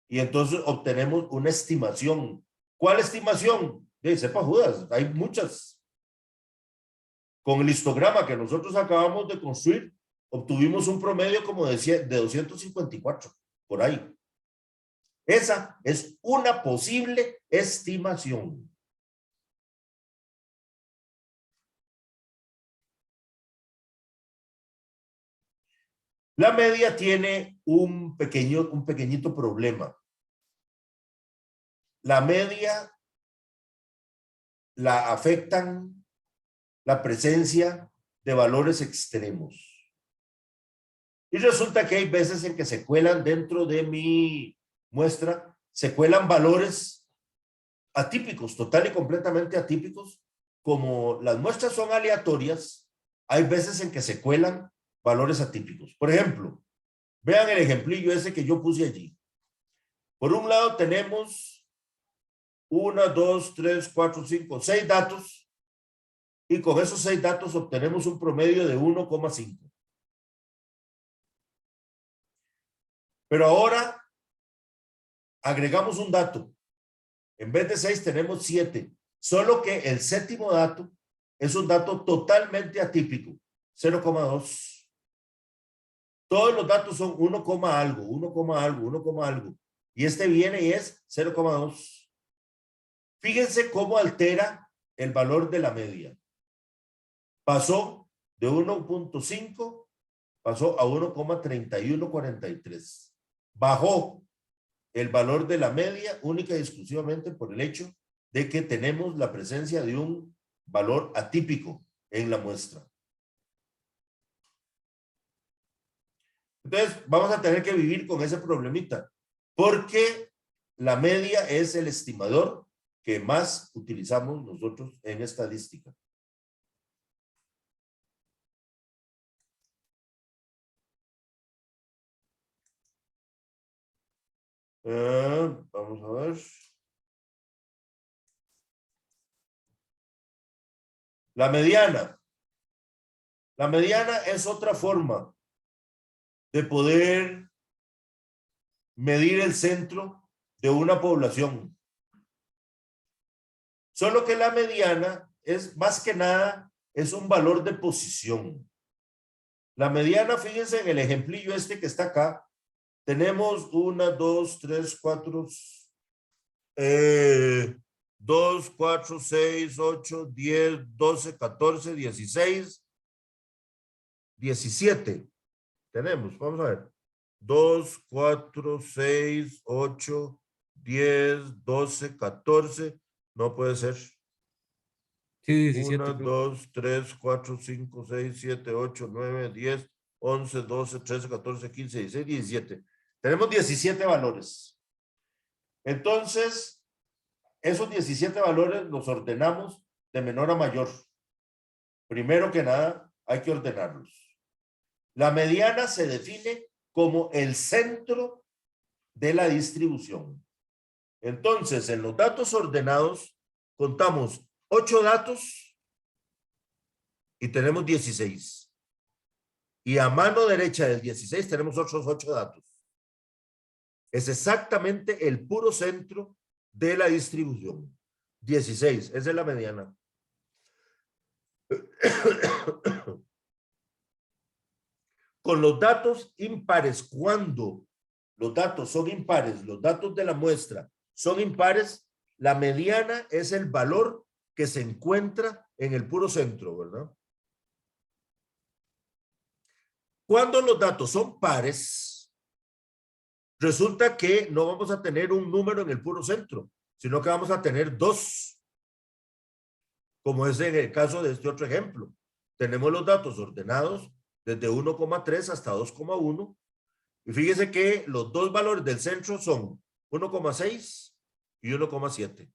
Y entonces obtenemos una estimación. ¿Cuál estimación? Sepa Judas, hay muchas. Con el histograma que nosotros acabamos de construir, obtuvimos un promedio como de 254, por ahí. Esa es una posible estimación. La media tiene un pequeñito problema. La media la afectan la presencia de valores extremos. Y resulta que hay veces en que se cuelan dentro de mi muestra, se cuelan valores atípicos, total y completamente atípicos. Como las muestras son aleatorias, hay veces en que se cuelan valores atípicos. Por ejemplo, vean el ejemplillo ese que yo puse allí. Por un lado tenemos 1, 2, 3, 4, 5, 6 datos, y con esos 6 datos obtenemos un promedio de 1,5. Pero ahora agregamos un dato. En vez de 6 tenemos 7. Solo que el séptimo dato es un dato totalmente atípico. 0,2. Todos los datos son 1, algo, 1, algo, 1, algo. Y este viene y es 0,2. Fíjense cómo altera el valor de la media. Pasó de 1,5, pasó a 1,3143. Bajó el valor de la media única y exclusivamente por el hecho de que tenemos la presencia de un valor atípico en la muestra. Entonces, vamos a tener que vivir con ese problemita, porque la media es el estimador que más utilizamos nosotros en estadística. Vamos a ver. La mediana. La mediana es otra forma de poder medir el centro de una población. Solo que la mediana es más que nada, es un valor de posición. La mediana, fíjense en el ejemplillo este que está acá, tenemos 1, 2, 3, 4, 2, 4, 6, 8, 10, 12, 14, 16, 17. Tenemos, vamos a ver. 2, 4, 6, 8, 10, 12, 14. No puede ser. Sí, 17. 1, 2, 3, 4, 5, 6, 7, 8, 9, 10, 11, 12, 13, 14, 15, 16, 17. Tenemos 17 valores. Entonces, esos 17 valores los ordenamos de menor a mayor. Primero que nada, hay que ordenarlos. La mediana se define como el centro de la distribución. Entonces, en los datos ordenados, contamos 8 datos y tenemos 16. Y a mano derecha del 16 tenemos otros 8 datos. Es exactamente el puro centro de la distribución. 16, esa es la mediana. con los datos impares, cuando los datos son impares, los datos de la muestra son impares, la mediana es el valor que se encuentra en el puro centro, ¿verdad? Cuando los datos son pares, resulta que no vamos a tener un número en el puro centro, sino que vamos a tener dos, como es en el caso de este otro ejemplo. Tenemos los datos ordenados desde 1,3 hasta 2,1. Y fíjese que los dos valores del centro son 1,6 y 1,7.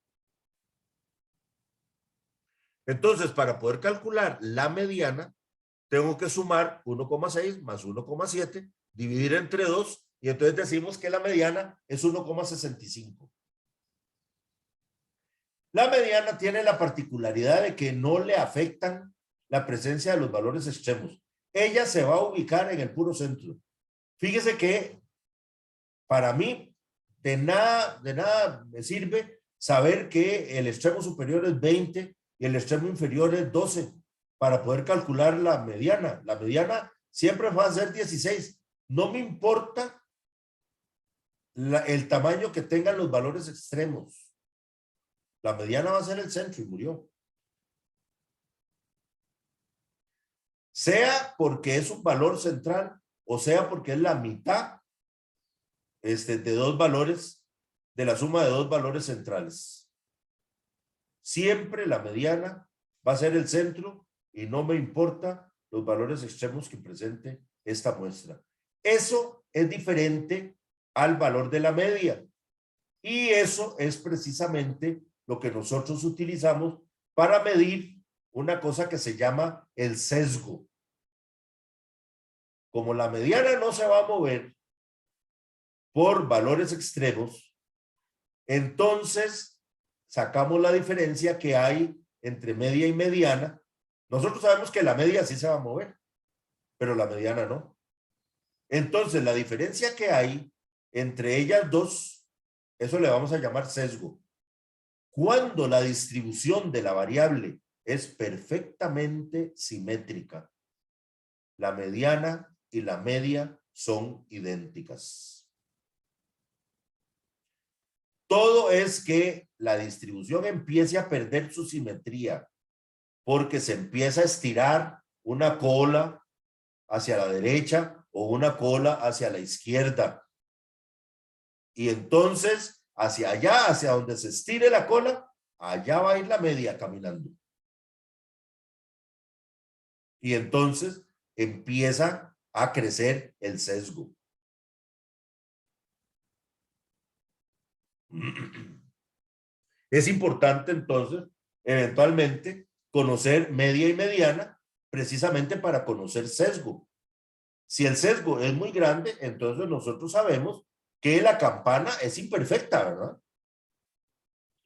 Entonces, para poder calcular la mediana, tengo que sumar 1,6 más 1,7, dividir entre 2, y entonces decimos que la mediana es 1,65. La mediana tiene la particularidad de que no le afectan la presencia de los valores extremos. Ella se va a ubicar en el puro centro. Fíjese que para mí de nada me sirve saber que el extremo superior es 20 y el extremo inferior es 12 para poder calcular la mediana. La mediana siempre va a ser 16. No me importa el tamaño que tengan los valores extremos. La mediana va a ser el centro y murió. Sea porque es un valor central o sea porque es la mitad de dos valores, de la suma de dos valores centrales. Siempre la mediana va a ser el centro y no me importa los valores extremos que presente esta muestra. Eso es diferente al valor de la media. Y eso es precisamente lo que nosotros utilizamos para medir una cosa que se llama el sesgo. Como la mediana no se va a mover por valores extremos, entonces sacamos la diferencia que hay entre media y mediana. Nosotros sabemos que la media sí se va a mover, pero la mediana no. Entonces la diferencia que hay entre ellas dos, eso le vamos a llamar sesgo. Cuando la distribución de la variable es perfectamente simétrica, la mediana y la media son idénticas. Todo es que la distribución empiece a perder su simetría porque se empieza a estirar una cola hacia la derecha o una cola hacia la izquierda. Y entonces, hacia allá, hacia donde se estire la cola, allá va a ir la media caminando. Y entonces empieza a crecer el sesgo. Es importante entonces, eventualmente, conocer media y mediana, precisamente para conocer sesgo. Si el sesgo es muy grande, entonces nosotros sabemos que la campana es imperfecta, ¿verdad?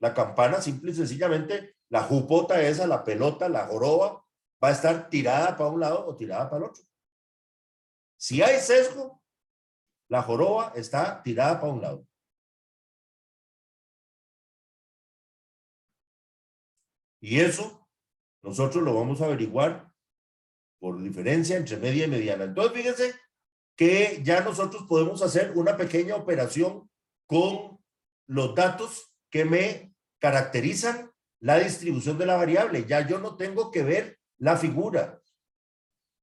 La campana simple y sencillamente, la jupota esa, la pelota, la joroba, va a estar tirada para un lado o tirada para el otro. Si hay sesgo, la joroba está tirada para un lado. Y eso nosotros lo vamos a averiguar por diferencia entre media y mediana. Entonces, fíjense que ya nosotros podemos hacer una pequeña operación con los datos que me caracterizan la distribución de la variable. Ya yo no tengo que ver la figura.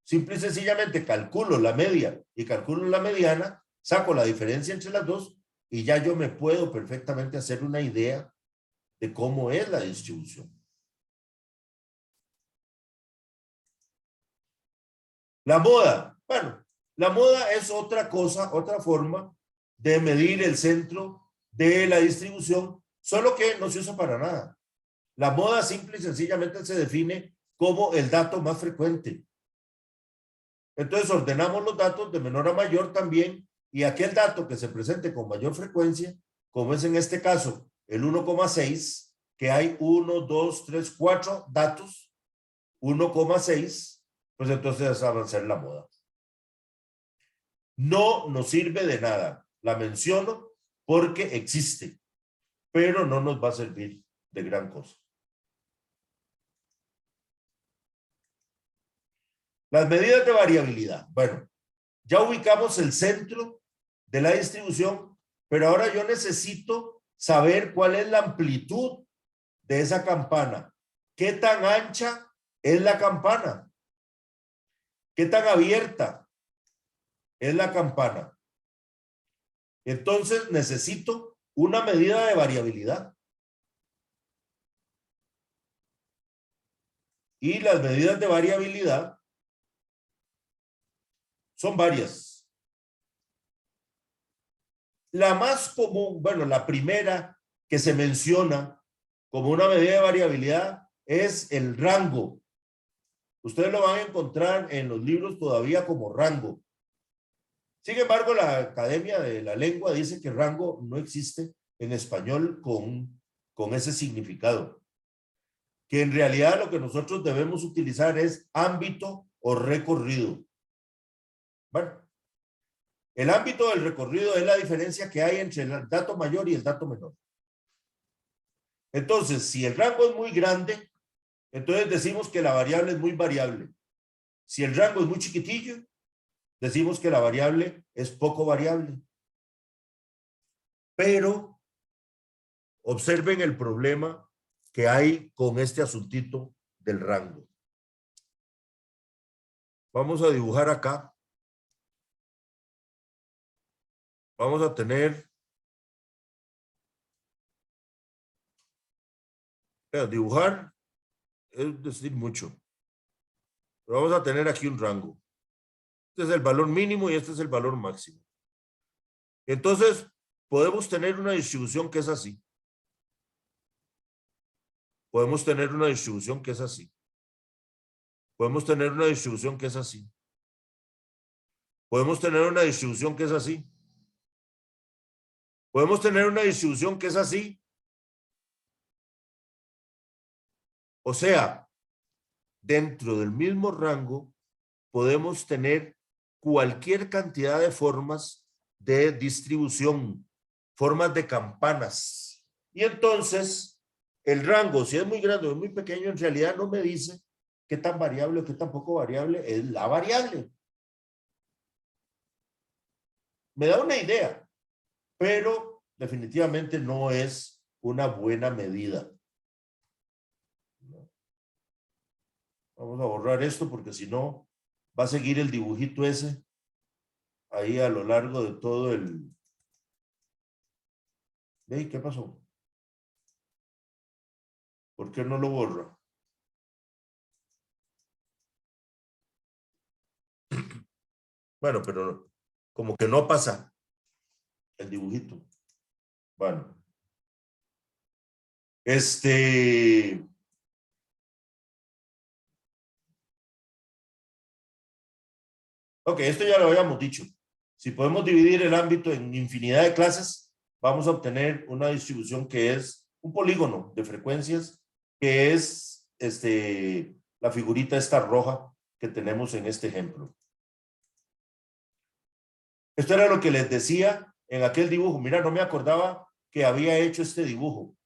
Simple y sencillamente calculo la media y calculo la mediana, saco la diferencia entre las dos y ya yo me puedo perfectamente hacer una idea de cómo es la distribución. La moda. Bueno, la moda es otra cosa, otra forma de medir el centro de la distribución, solo que no se usa para nada. La moda simple y sencillamente se define como el dato más frecuente. Entonces ordenamos los datos de menor a mayor también y aquel dato que se presente con mayor frecuencia, como es en este caso el 1,6, que hay 1, 2, 3, 4 datos, 1,6, pues entonces esa va a ser la moda. No nos sirve de nada. La menciono porque existe, pero no nos va a servir de gran cosa. Las medidas de variabilidad. Bueno, Ya ubicamos el centro de la distribución, pero ahora yo necesito saber cuál es la amplitud de esa campana. ¿Qué tan ancha es la campana? ¿Qué tan abierta es la campana? Entonces necesito una medida de variabilidad. Y las medidas de variabilidad son varias. La más común, bueno, la primera que se menciona como una medida de variabilidad es el rango. Ustedes lo van a encontrar en los libros todavía como rango. Sin embargo, la Academia de la Lengua dice que rango no existe en español con ese significado. Que en realidad lo que nosotros debemos utilizar es ámbito o recorrido. Bueno, el ámbito del recorrido es la diferencia que hay entre el dato mayor y el dato menor. Entonces, si el rango es muy grande, entonces decimos que la variable es muy variable. Si el rango es muy chiquitillo, decimos que la variable es poco variable. Pero observen el problema que hay con este asuntito del rango. Vamos a dibujar acá. Vamos a tener, dibujar es decir mucho. Pero vamos a tener aquí un rango. Este es el valor mínimo y este es el valor máximo. Entonces, podemos tener una distribución que es así. Podemos tener una distribución que es así. Podemos tener una distribución que es así. Podemos tener una distribución que es así. Podemos tener una distribución que es así. O sea, dentro del mismo rango podemos tener cualquier cantidad de formas de distribución, formas de campanas. Y entonces, el rango, si es muy grande o es muy pequeño, en realidad no me dice qué tan variable o qué tan poco variable es la variable. Me da una idea, pero definitivamente no es una buena medida. Vamos a borrar esto porque si no va a seguir el dibujito ese ahí a lo largo de todo el... ¿Ve? ¿Qué pasó? ¿Por qué no lo borra? Bueno, pero como que no pasa el dibujito. Bueno. Ok, esto ya lo habíamos dicho. Si podemos dividir el ámbito en infinidad de clases, vamos a obtener una distribución que es un polígono de frecuencias, que es la figurita esta roja que tenemos en este ejemplo. Esto era lo que les decía en aquel dibujo. Mira, no me acordaba que había hecho este dibujo.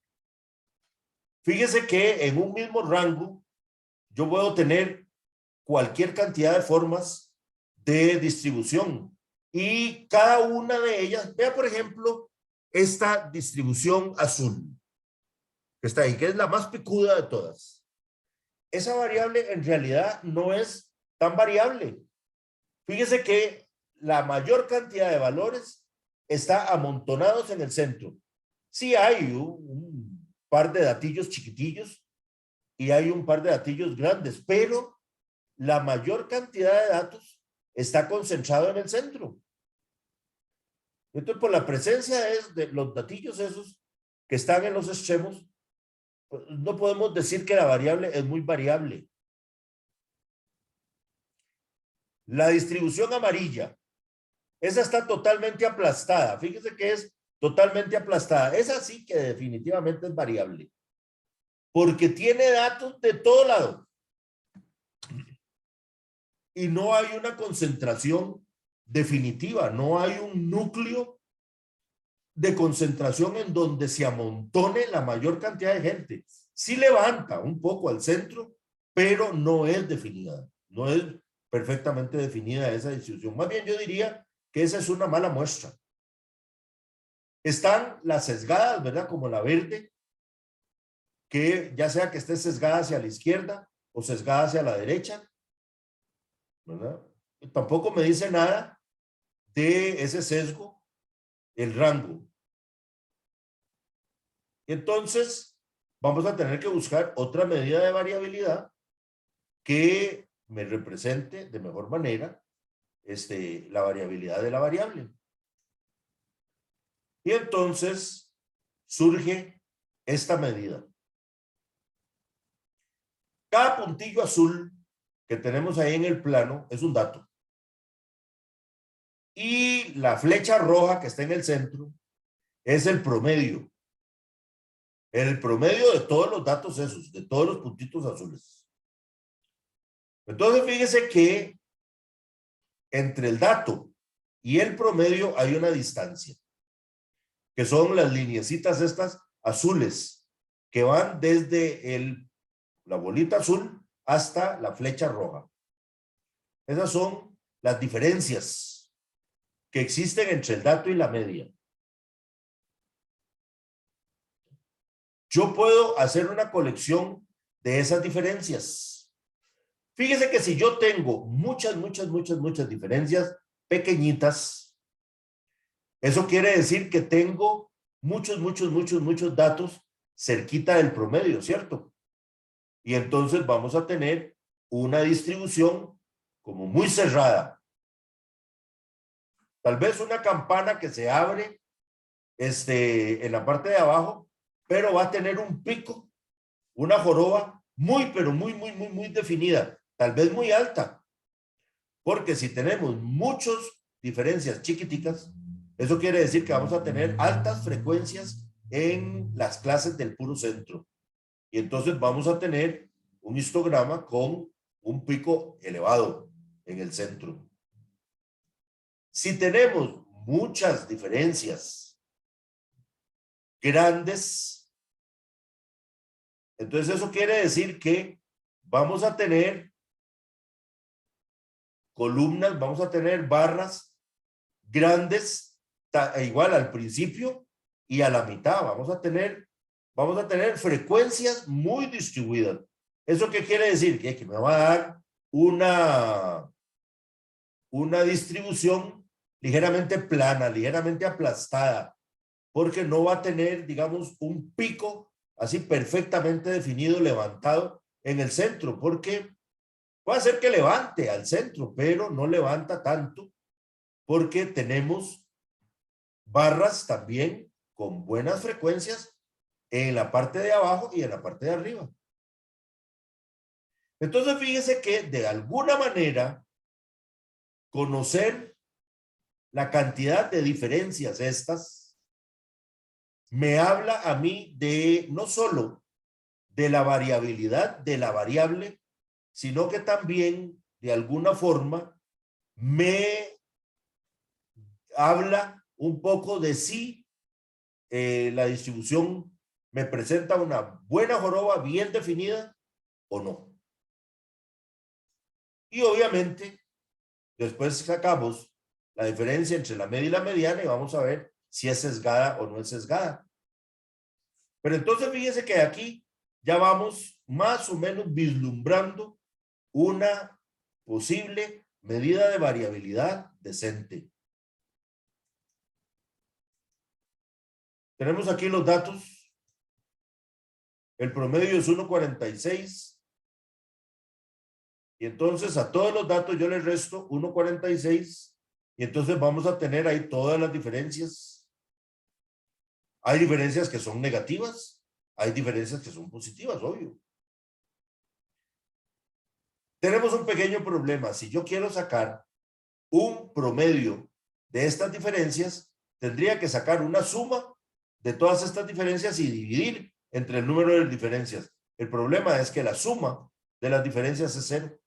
Fíjese que en un mismo rango yo puedo tener cualquier cantidad de formas de distribución y cada una de ellas, vea por ejemplo esta distribución azul que está ahí, que es la más picuda de todas. Esa variable en realidad no es tan variable. Fíjese que la mayor cantidad de valores está amontonados en el centro. Sí hay un par de datillos chiquitillos y hay un par de datillos grandes, pero la mayor cantidad de datos está concentrado en el centro. Entonces, por la presencia de los datillos esos que están en los extremos, pues, no podemos decir que la variable es muy variable. La distribución amarilla, esa está totalmente aplastada. Fíjese que es totalmente aplastada. Esa sí que definitivamente es variable. Porque tiene datos de todo lado. Y no hay una concentración definitiva. No hay un núcleo de concentración en donde se amontone la mayor cantidad de gente. Sí levanta un poco al centro, pero no es definida. No es perfectamente definida esa distribución. Más bien yo diría que esa es una mala muestra. Están las sesgadas, ¿verdad? Como la verde, que ya sea que esté sesgada hacia la izquierda o sesgada hacia la derecha, ¿verdad? Y tampoco me dice nada de ese sesgo, el rango. Entonces, vamos a tener que buscar otra medida de variabilidad que me represente de mejor manera la variabilidad de la variable. Y entonces surge esta medida. Cada puntillo azul que tenemos ahí en el plano es un dato. Y la flecha roja que está en el centro es el promedio. El promedio de todos los datos esos, de todos los puntitos azules. Entonces, fíjese que entre el dato y el promedio hay una distancia, que son las lineecitas estas azules, que van desde la bolita azul hasta la flecha roja. Esas son las diferencias que existen entre el dato y la media. Yo puedo hacer una colección de esas diferencias. Fíjese que si yo tengo muchas diferencias pequeñitas, eso quiere decir que tengo muchos datos cerquita del promedio, ¿cierto? Y entonces vamos a tener una distribución como muy cerrada. Tal vez una campana que se abre en la parte de abajo, pero va a tener un pico, una joroba pero muy definida, tal vez muy alta, porque si tenemos muchas diferencias chiquiticas, eso quiere decir que vamos a tener altas frecuencias en las clases del puro centro, y entonces vamos a tener un histograma con un pico elevado en el centro. Si tenemos muchas diferencias grandes, entonces eso quiere decir que vamos a tener columnas, vamos a tener barras grandes, igual al principio y a la mitad. Vamos a tener frecuencias muy distribuidas. ¿Eso qué quiere decir? Que me va a dar una distribución ligeramente plana, ligeramente aplastada, porque no va a tener, digamos, un pico así perfectamente definido, levantado en el centro, porque puede ser que levante al centro, pero no levanta tanto, porque tenemos barras también con buenas frecuencias en la parte de abajo y en la parte de arriba. Entonces, fíjese que de alguna manera, conocer la cantidad de diferencias estas me habla a mí de no solo de la variabilidad de la variable, sino que también de alguna forma me habla un poco de si la distribución me presenta una buena joroba bien definida o no. Y obviamente después sacamos la diferencia entre la media y la mediana y vamos a ver si es sesgada o no es sesgada. Pero entonces fíjese que aquí ya vamos más o menos vislumbrando una posible medida de variabilidad decente. Tenemos aquí los datos. El promedio es 1.46. Y entonces a todos los datos yo les resto 1.46. Y entonces vamos a tener ahí todas las diferencias. Hay diferencias que son negativas. Hay diferencias que son positivas, obvio. Tenemos un pequeño problema. Si yo quiero sacar un promedio de estas diferencias, tendría que sacar una suma de todas estas diferencias y dividir entre el número de diferencias. El problema es que la suma de las diferencias es 0.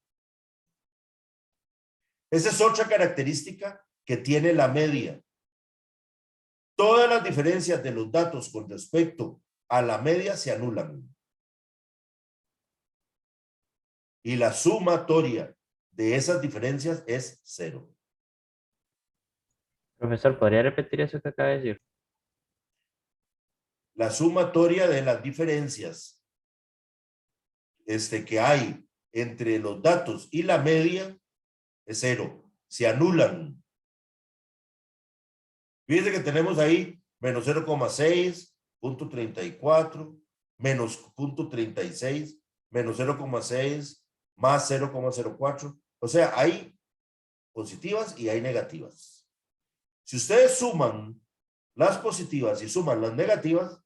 Esa es otra característica que tiene la media. Todas las diferencias de los datos con respecto a la media se anulan. Y la sumatoria de esas diferencias es 0. Profesor, ¿podría repetir eso que acaba de decir? La sumatoria de las diferencias que hay entre los datos y la media es 0. Se anulan. Fíjense que tenemos ahí menos 0,6, punto 34, menos punto 36, menos 0,6, más 0,04. O sea, hay positivas y hay negativas. Si ustedes suman las positivas y suman las negativas,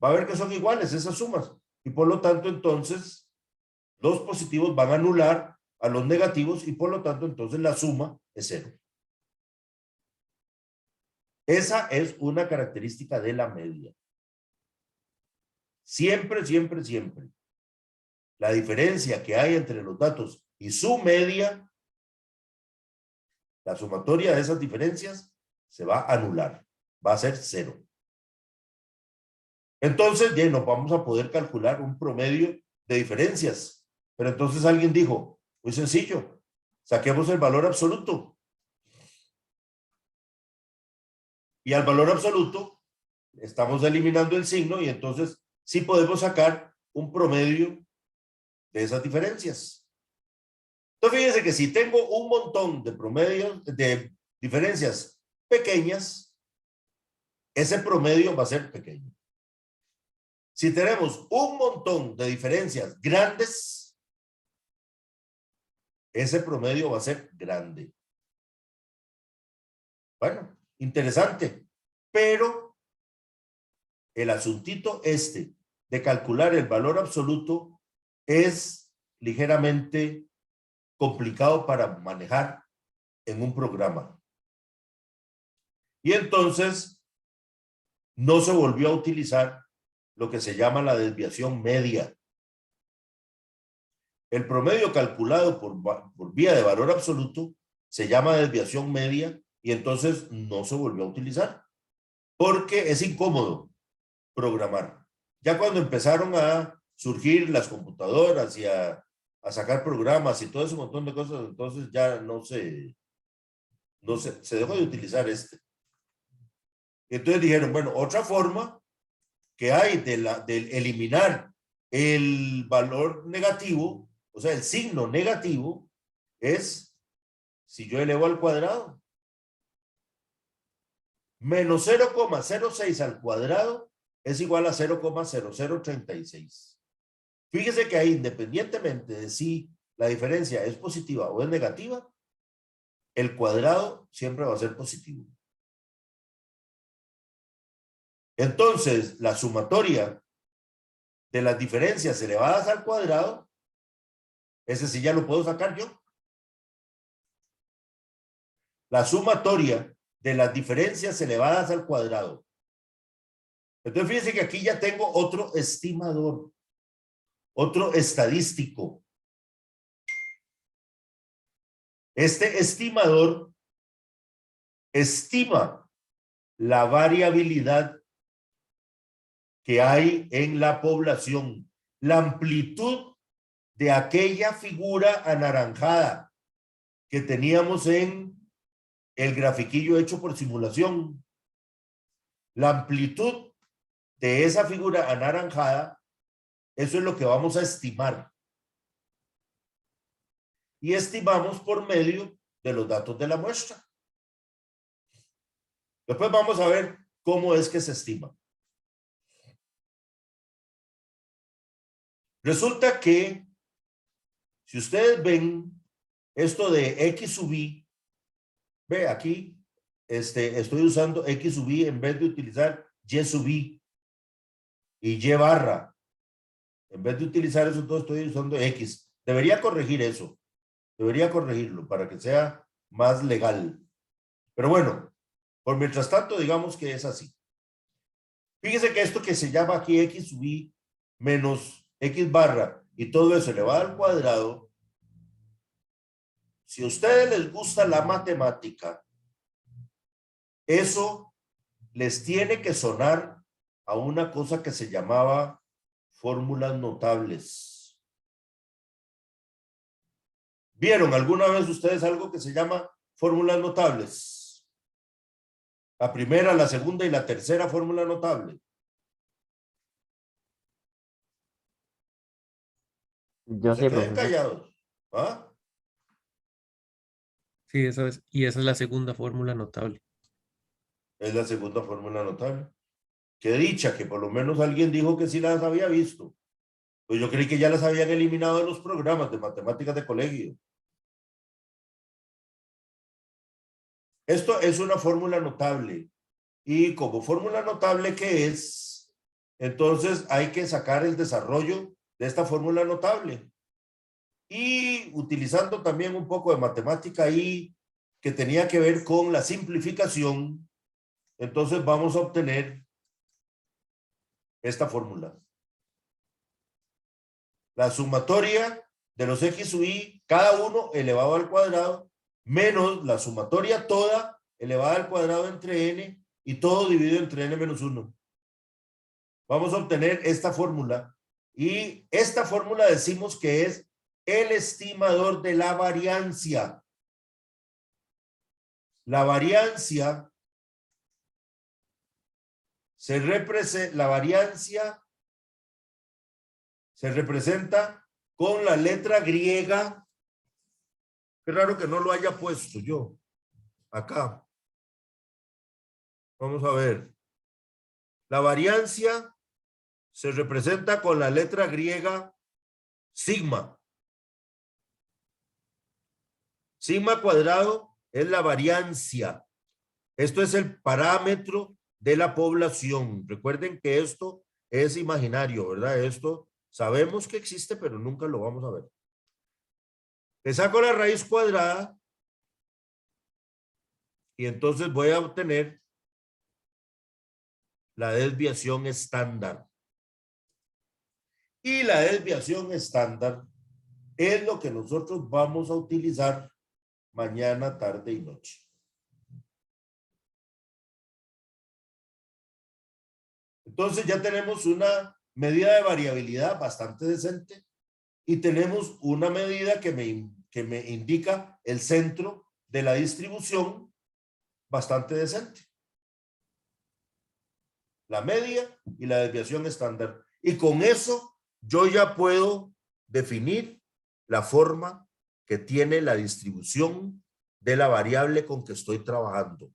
va a ver que son iguales esas sumas. Y por lo tanto, entonces, los positivos van a anular a los negativos y por lo tanto, entonces, la suma es 0. Esa es una característica de la media. Siempre, siempre, siempre. La diferencia que hay entre los datos y su media, la sumatoria de esas diferencias se va a anular. Va a ser 0. Entonces, ya no vamos a poder calcular un promedio de diferencias. Pero entonces alguien dijo, muy sencillo, saquemos el valor absoluto. Y al valor absoluto estamos eliminando el signo y entonces sí podemos sacar un promedio de esas diferencias. Entonces fíjense que si tengo un montón de promedios, de diferencias pequeñas, ese promedio va a ser pequeño. Si tenemos un montón de diferencias grandes, ese promedio va a ser grande. Bueno, interesante, pero el asuntito de calcular el valor absoluto es ligeramente complicado para manejar en un programa. Y entonces no se volvió a utilizar lo que se llama la desviación media. El promedio calculado por vía de valor absoluto se llama desviación media y entonces no se volvió a utilizar porque es incómodo programar. Ya cuando empezaron a surgir las computadoras y a sacar programas y todo ese montón de cosas, entonces ya se dejó de utilizar Entonces dijeron, bueno, otra forma que hay de eliminar el valor negativo, o sea, el signo negativo, es si yo elevo al cuadrado. Menos 0,06 al cuadrado es igual a 0,0036. Fíjese que ahí, independientemente de si la diferencia es positiva o es negativa, el cuadrado siempre va a ser positivo. Entonces, la sumatoria de las diferencias elevadas al cuadrado, ese sí ya lo puedo sacar yo. La sumatoria de las diferencias elevadas al cuadrado. Entonces, fíjense que aquí ya tengo otro estimador, otro estadístico. Este estimador estima la variabilidad que hay en la población, la amplitud de aquella figura anaranjada que teníamos en el grafiquillo hecho por simulación. La amplitud de esa figura anaranjada, eso es lo que vamos a estimar. Y estimamos por medio de los datos de la muestra. Después vamos a ver cómo es que se estima. Resulta que, si ustedes ven esto de X sub I, ve aquí, estoy usando X sub I en vez de utilizar Y sub I y Y barra. En vez de utilizar eso, todo estoy usando X. Debería corregir eso. Debería corregirlo para que sea más legal. Pero bueno, por mientras tanto, digamos que es así. Fíjese que esto que se llama aquí X sub I menos X barra y todo eso elevado al cuadrado, si a ustedes les gusta la matemática, eso les tiene que sonar a una cosa que se llamaba fórmulas notables. ¿Vieron alguna vez ustedes algo que se llama fórmulas notables? La primera, la segunda y la tercera fórmula notable. Yo Se sí, queden profesor. callados. ¿Ah? Sí, eso es, y esa es la segunda fórmula notable. Es la segunda fórmula notable. Qué dicha que por lo menos alguien dijo que sí las había visto. Pues yo creí que ya las habían eliminado de los programas de matemáticas de colegio. Esto es una fórmula notable. Y como fórmula notable que es, entonces hay que sacar el desarrollo de esta fórmula notable. Y utilizando también un poco de matemática ahí que tenía que ver con la simplificación, entonces vamos a obtener esta fórmula. La sumatoria de los x u y, cada uno elevado al cuadrado, menos la sumatoria toda elevada al cuadrado entre n y todo dividido entre n menos 1. Vamos a obtener esta fórmula y esta fórmula decimos que es el estimador de la variancia. La variancia se representa con la letra griega. Qué raro que no lo haya puesto yo acá. Vamos a ver. La variancia se representa con la letra griega sigma. Sigma cuadrado es la variancia. Esto es el parámetro de la población. Recuerden que esto es imaginario, ¿verdad? Esto sabemos que existe, pero nunca lo vamos a ver. Le saco la raíz cuadrada y entonces voy a obtener la desviación estándar. Y la desviación estándar es lo que nosotros vamos a utilizar mañana, tarde y noche. Entonces ya tenemos una medida de variabilidad bastante decente y tenemos una medida que me indica el centro de la distribución bastante decente. La media y la desviación estándar. Y con eso yo ya puedo definir la forma que tiene la distribución de la variable con que estoy trabajando.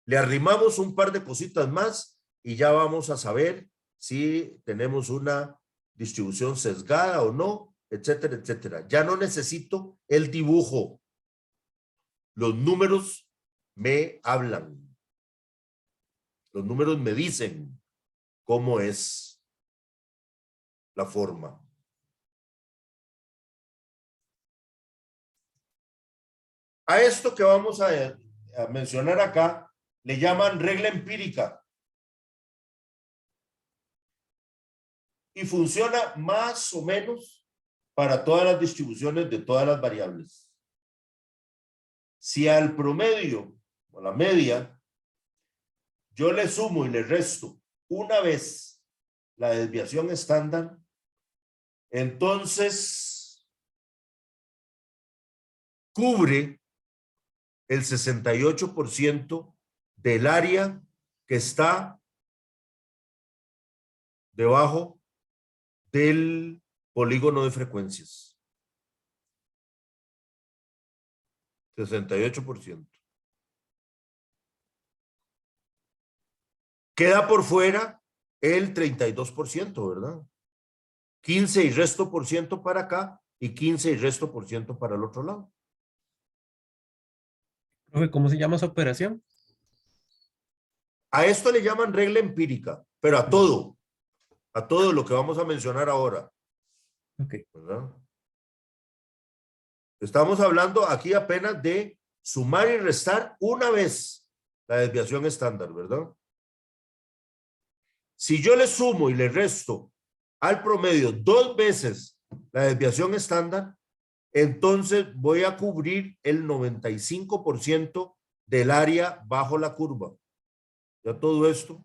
Le arrimamos un par de cositas más y ya vamos a saber si tenemos una distribución sesgada o no, etcétera, etcétera. Ya no necesito el dibujo. Los números me hablan. Los números me dicen cómo es la forma. A esto que vamos a mencionar acá le llaman regla empírica. Y funciona más o menos para todas las distribuciones de todas las variables. Si al promedio o la media yo le sumo y le resto una vez la desviación estándar, entonces cubre el 68% del área que está debajo del polígono de frecuencias. 68%. Queda por fuera el 32%, ¿verdad? 15 y resto por ciento para acá y 15 y resto por ciento para el otro lado. Profe, ¿cómo se llama esa operación? A esto le llaman regla empírica, pero a todo lo que vamos a mencionar ahora. Ok. ¿Verdad? Estamos hablando aquí apenas de sumar y restar una vez la desviación estándar, ¿verdad? Si yo le sumo y le resto al promedio 2 veces la desviación estándar, entonces voy a cubrir el 95% del área bajo la curva. Ya todo esto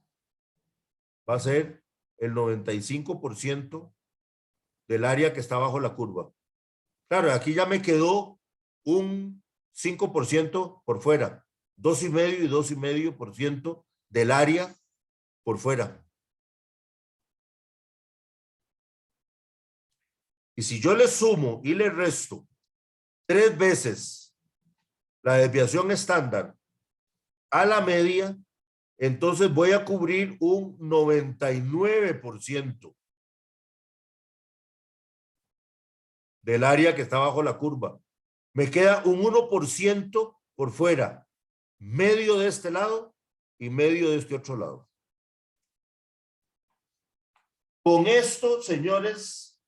va a ser el 95% del área que está bajo la curva. Claro, aquí ya me quedó un 5% por fuera, 2,5 y 2,5% del área por fuera. Y si yo le sumo y le resto 3 veces la desviación estándar a la media, entonces voy a cubrir un 99% del área que está bajo la curva. Me queda un 1% por fuera, medio de este lado y medio de este otro lado. Con esto, señores,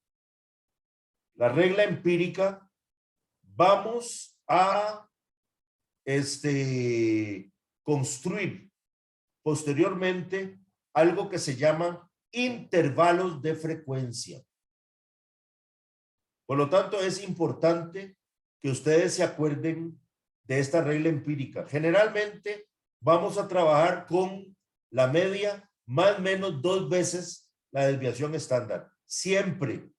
la regla empírica, vamos a construir posteriormente algo que se llama intervalos de frecuencia. Por lo tanto, es importante que ustedes se acuerden de esta regla empírica. Generalmente vamos a trabajar con la media más o menos 2 veces la desviación estándar. Siempre.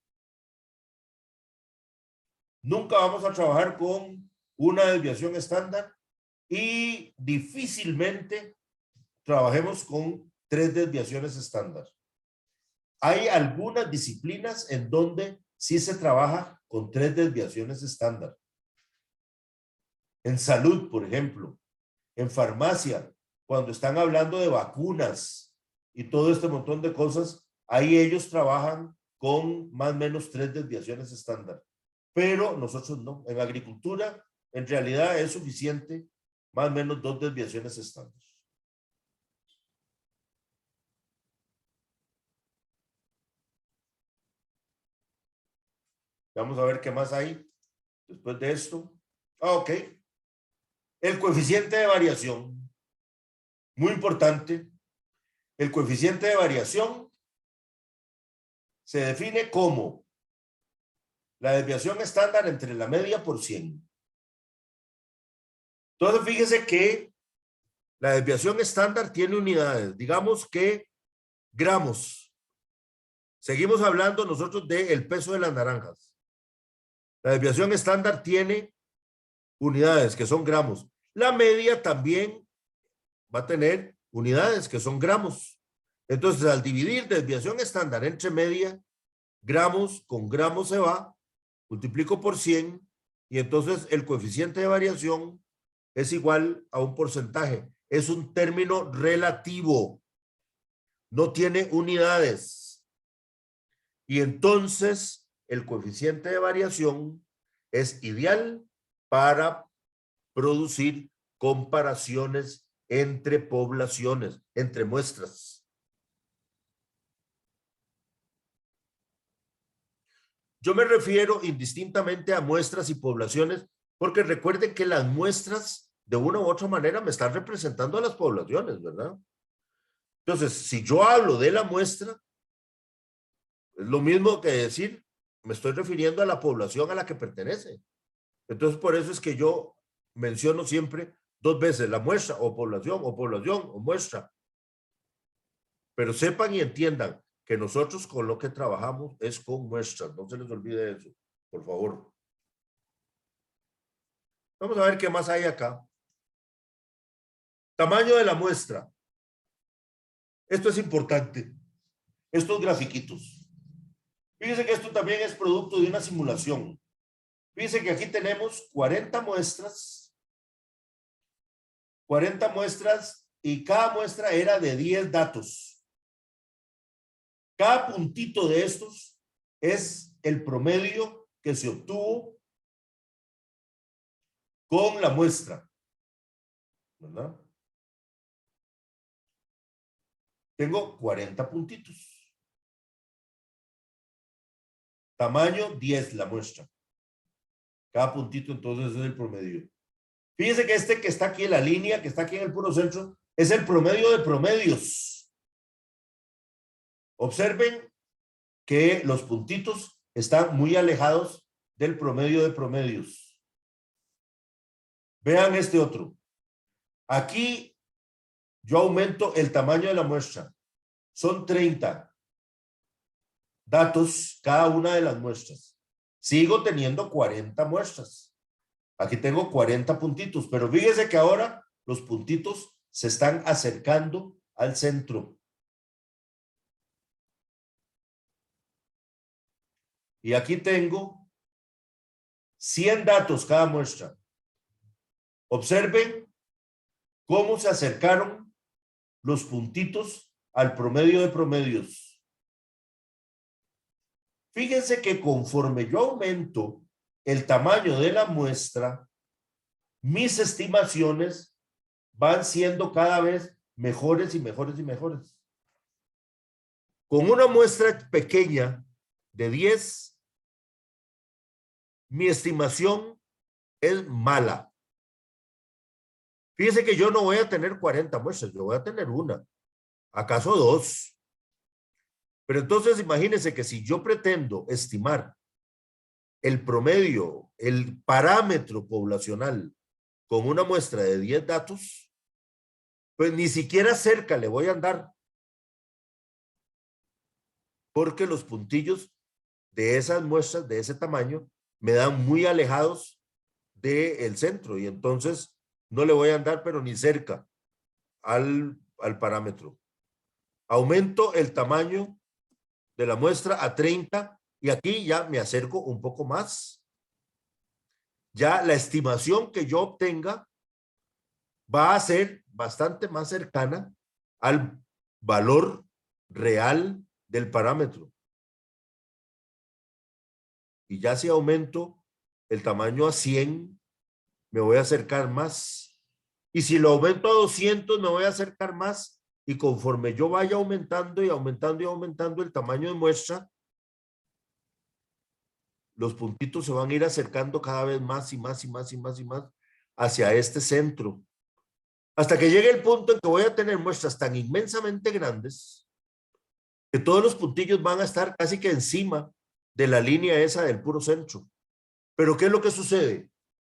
Nunca vamos a trabajar con una desviación estándar y difícilmente trabajemos con 3 desviaciones estándar. Hay algunas disciplinas en donde sí se trabaja con 3 desviaciones estándar. En salud, por ejemplo, en farmacia, cuando están hablando de vacunas y todo este montón de cosas, ahí ellos trabajan con más o menos 3 desviaciones estándar. Pero nosotros no. En agricultura, en realidad es suficiente más o menos 2 desviaciones estándar. Vamos a ver qué más hay después de esto. Ok. El coeficiente de variación. Muy importante. El coeficiente de variación se define como la desviación estándar entre la media por 100. Entonces, fíjese que la desviación estándar tiene unidades. Digamos que gramos. Seguimos hablando nosotros del peso de las naranjas. La desviación estándar tiene unidades que son gramos. La media también va a tener unidades que son gramos. Entonces, al dividir desviación estándar entre media, gramos con gramos se va, multiplico por 100 y entonces el coeficiente de variación es igual a un porcentaje. Es un término relativo. No tiene unidades. Y entonces el coeficiente de variación es ideal para producir comparaciones entre poblaciones, entre muestras. Yo me refiero indistintamente a muestras y poblaciones, porque recuerden que las muestras de una u otra manera me están representando a las poblaciones, ¿verdad? Entonces, si yo hablo de la muestra, es lo mismo que decir, me estoy refiriendo a la población a la que pertenece. Entonces, por eso es que yo menciono siempre 2 veces la muestra o población o muestra. Pero sepan y entiendan que nosotros con lo que trabajamos es con muestras. No se les olvide eso, por favor. Vamos a ver qué más hay acá. Tamaño de la muestra. Esto es importante. Estos grafiquitos. Fíjense que esto también es producto de una simulación. Fíjense que aquí tenemos 40 muestras. 40 muestras y cada muestra era de 10 datos. Cada puntito de estos es el promedio que se obtuvo con la muestra, ¿verdad? Tengo 40 puntitos. Tamaño 10 la muestra. Cada puntito entonces es el promedio. Fíjense que este que está aquí en la línea, que está aquí en el puro centro, es el promedio de promedios. Observen que los puntitos están muy alejados del promedio de promedios. Vean este otro. Aquí yo aumento el tamaño de la muestra. Son 30 datos cada una de las muestras. Sigo teniendo 40 muestras. Aquí tengo 40 puntitos, pero fíjese que ahora los puntitos se están acercando al centro. Y aquí tengo 100 datos cada muestra. Observen cómo se acercaron los puntitos al promedio de promedios. Fíjense que conforme yo aumento el tamaño de la muestra, mis estimaciones van siendo cada vez mejores y mejores y mejores. Con una muestra pequeña de 10, mi estimación es mala. Fíjense que yo no voy a tener 40 muestras, yo voy a tener una, acaso 2. Pero entonces imagínense que si yo pretendo estimar el promedio, el parámetro poblacional con una muestra de 10 datos, pues ni siquiera cerca le voy a andar. Porque los puntillos de esas muestras, de ese tamaño, me dan muy alejados del centro y entonces no le voy a andar pero ni cerca al parámetro. Aumento el tamaño de la muestra a 30 y aquí ya me acerco un poco más. Ya la estimación que yo obtenga va a ser bastante más cercana al valor real del parámetro. Y ya si aumento el tamaño a 100, me voy a acercar más. Y si lo aumento a 200, me voy a acercar más. Y conforme yo vaya aumentando y aumentando y aumentando el tamaño de muestra, los puntitos se van a ir acercando cada vez más y más y más y más y más hacia este centro. Hasta que llegue el punto en que voy a tener muestras tan inmensamente grandes que todos los puntillos van a estar casi que encima de la línea esa del puro centro. Pero ¿qué es lo que sucede?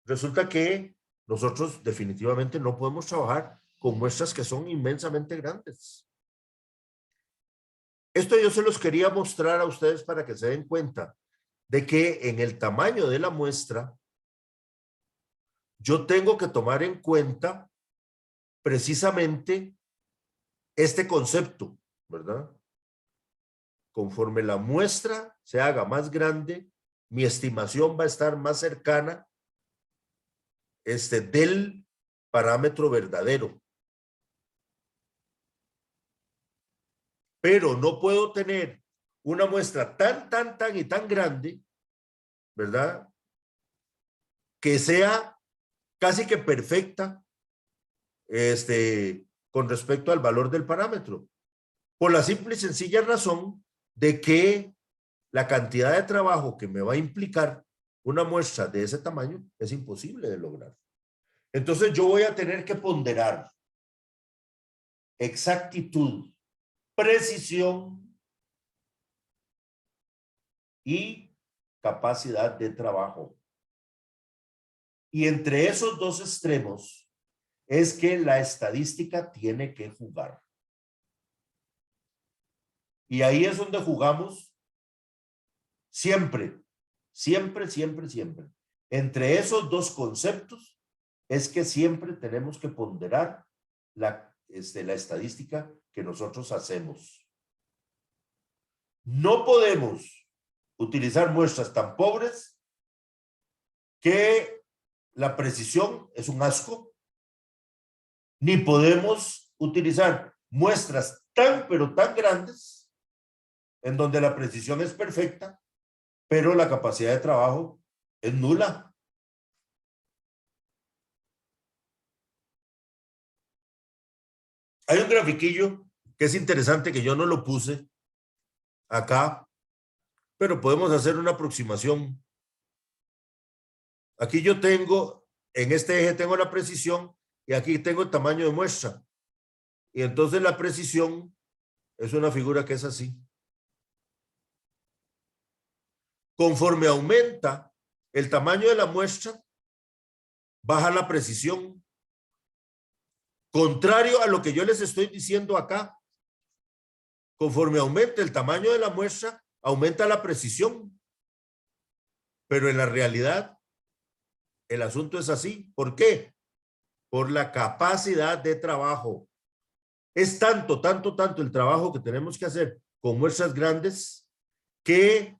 Resulta que nosotros definitivamente no podemos trabajar con muestras que son inmensamente grandes. Esto yo se los quería mostrar a ustedes para que se den cuenta de que en el tamaño de la muestra yo tengo que tomar en cuenta precisamente este concepto, ¿verdad? Conforme la muestra se haga más grande, mi estimación va a estar más cercana del parámetro verdadero. Pero no puedo tener una muestra tan y tan grande, ¿verdad? Que sea casi que perfecta con respecto al valor del parámetro. Por la simple y sencilla razón de que la cantidad de trabajo que me va a implicar una muestra de ese tamaño es imposible de lograr. Entonces yo voy a tener que ponderar exactitud, precisión y capacidad de trabajo. Y entre esos dos extremos es que la estadística tiene que jugar. Y ahí es donde jugamos siempre, siempre, siempre, siempre. Entre esos dos conceptos es que siempre tenemos que ponderar la estadística que nosotros hacemos. No podemos utilizar muestras tan pobres que la precisión es un asco, ni podemos utilizar muestras tan, pero tan grandes en donde la precisión es perfecta, pero la capacidad de trabajo es nula. Hay un grafiquillo que es interesante que yo no lo puse acá, pero podemos hacer una aproximación. Aquí yo tengo, en este eje tengo la precisión y aquí tengo el tamaño de muestra. Y entonces la precisión es una figura que es así. Conforme aumenta el tamaño de la muestra, baja la precisión. Contrario a lo que yo les estoy diciendo acá, conforme aumenta el tamaño de la muestra, aumenta la precisión. Pero en la realidad, el asunto es así. ¿Por qué? Por la capacidad de trabajo. Es tanto el trabajo que tenemos que hacer con muestras grandes que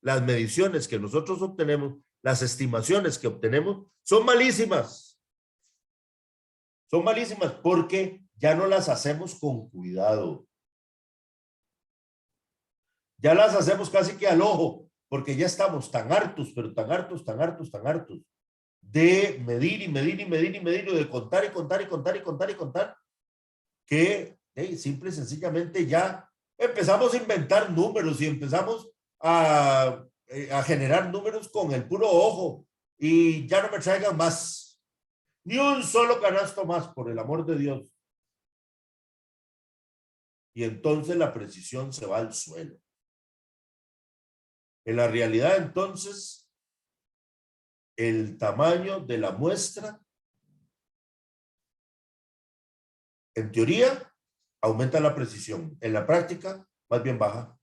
las mediciones que nosotros obtenemos, las estimaciones que obtenemos, son malísimas. Son malísimas porque ya no las hacemos con cuidado. Ya las hacemos casi que al ojo, porque ya estamos tan hartos, pero tan hartos de medir y medir y medir y medir, y de contar y contar y contar y contar y contar, que simple y sencillamente ya empezamos a inventar números y empezamos a generar números con el puro ojo, y ya no me traigan más, ni un solo canasto más, por el amor de Dios. Y entonces la precisión se va al suelo. En la realidad, entonces, el tamaño de la muestra, en teoría, aumenta la precisión. En la práctica, más bien baja.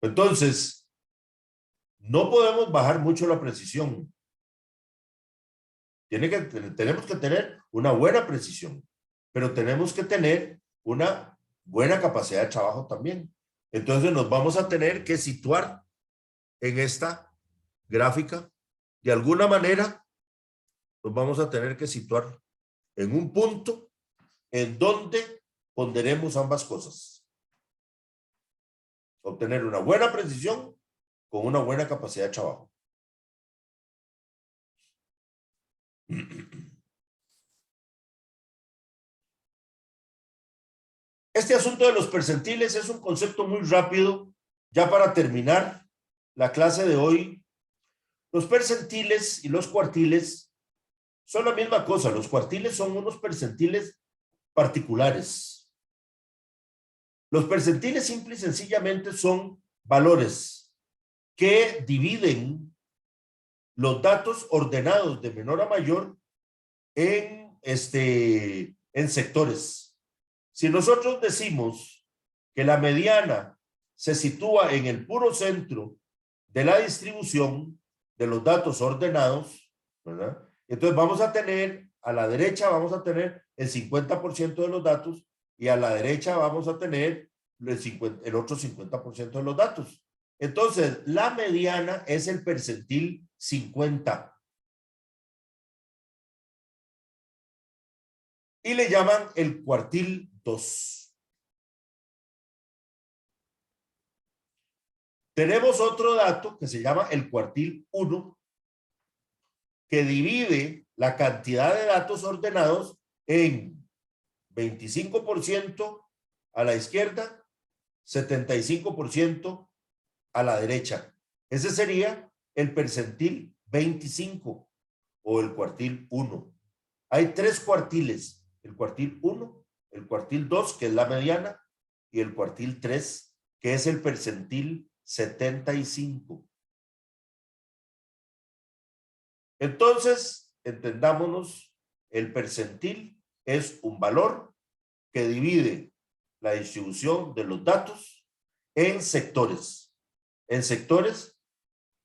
Entonces, no podemos bajar mucho la precisión. Tenemos que tener una buena precisión, pero tenemos que tener una buena capacidad de trabajo también. Entonces nos vamos a tener que situar en esta gráfica. De alguna manera, nos vamos a tener que situar en un punto en donde ponderemos ambas cosas. Obtener una buena precisión con una buena capacidad de trabajo. Este asunto de los percentiles es un concepto muy rápido. Ya para terminar la clase de hoy, los percentiles y los cuartiles son la misma cosa. Los cuartiles son unos percentiles particulares. Los percentiles simple y sencillamente son valores que dividen los datos ordenados de menor a mayor en sectores. Si nosotros decimos que la mediana se sitúa en el puro centro de la distribución de los datos ordenados, ¿verdad? Entonces vamos a tener, a la derecha vamos a tener el 50% de los datos, y a la derecha vamos a tener el otro 50% de los datos. Entonces, la mediana es el percentil 50. Y le llaman el cuartil 2. Tenemos otro dato que se llama el cuartil 1, que divide la cantidad de datos ordenados en 25% a la izquierda, 75% a la derecha. Ese sería el percentil 25 o el cuartil 1. Hay 3 cuartiles: el cuartil 1, el cuartil 2, que es la mediana, y el cuartil 3, que es el percentil 75. Entonces, entendámonos, el percentil es un valor que divide la distribución de los datos en sectores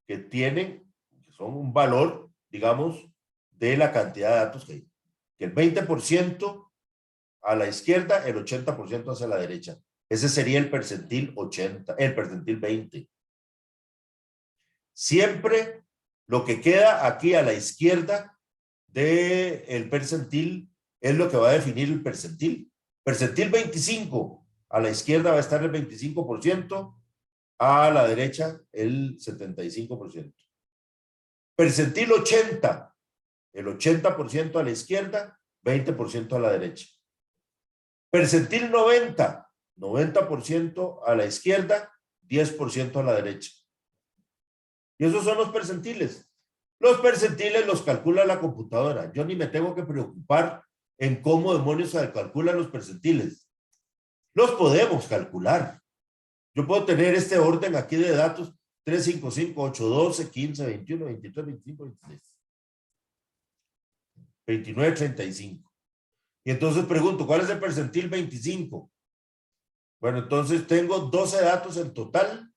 que son un valor, digamos, de la cantidad de datos que hay. Que el 20% a la izquierda, el 80% hacia la derecha. Ese sería el percentil 80, el percentil 20. Siempre lo que queda aquí a la izquierda del percentil es lo que va a definir el percentil. Percentil 25, a la izquierda va a estar el 25%, a la derecha el 75%. Percentil 80, el 80% a la izquierda, 20% a la derecha. Percentil 90, 90% a la izquierda, 10% a la derecha. Y esos son los percentiles. Los percentiles los calcula la computadora. Yo ni me tengo que preocupar en cómo demonios se calculan los percentiles. Los podemos calcular. Yo puedo tener este orden aquí de datos: 3, 5, 5, 8, 12, 15, 21, 23, 25, 26, 29, 35. Y entonces pregunto, ¿cuál es el percentil 25? Bueno, entonces tengo 12 datos en total.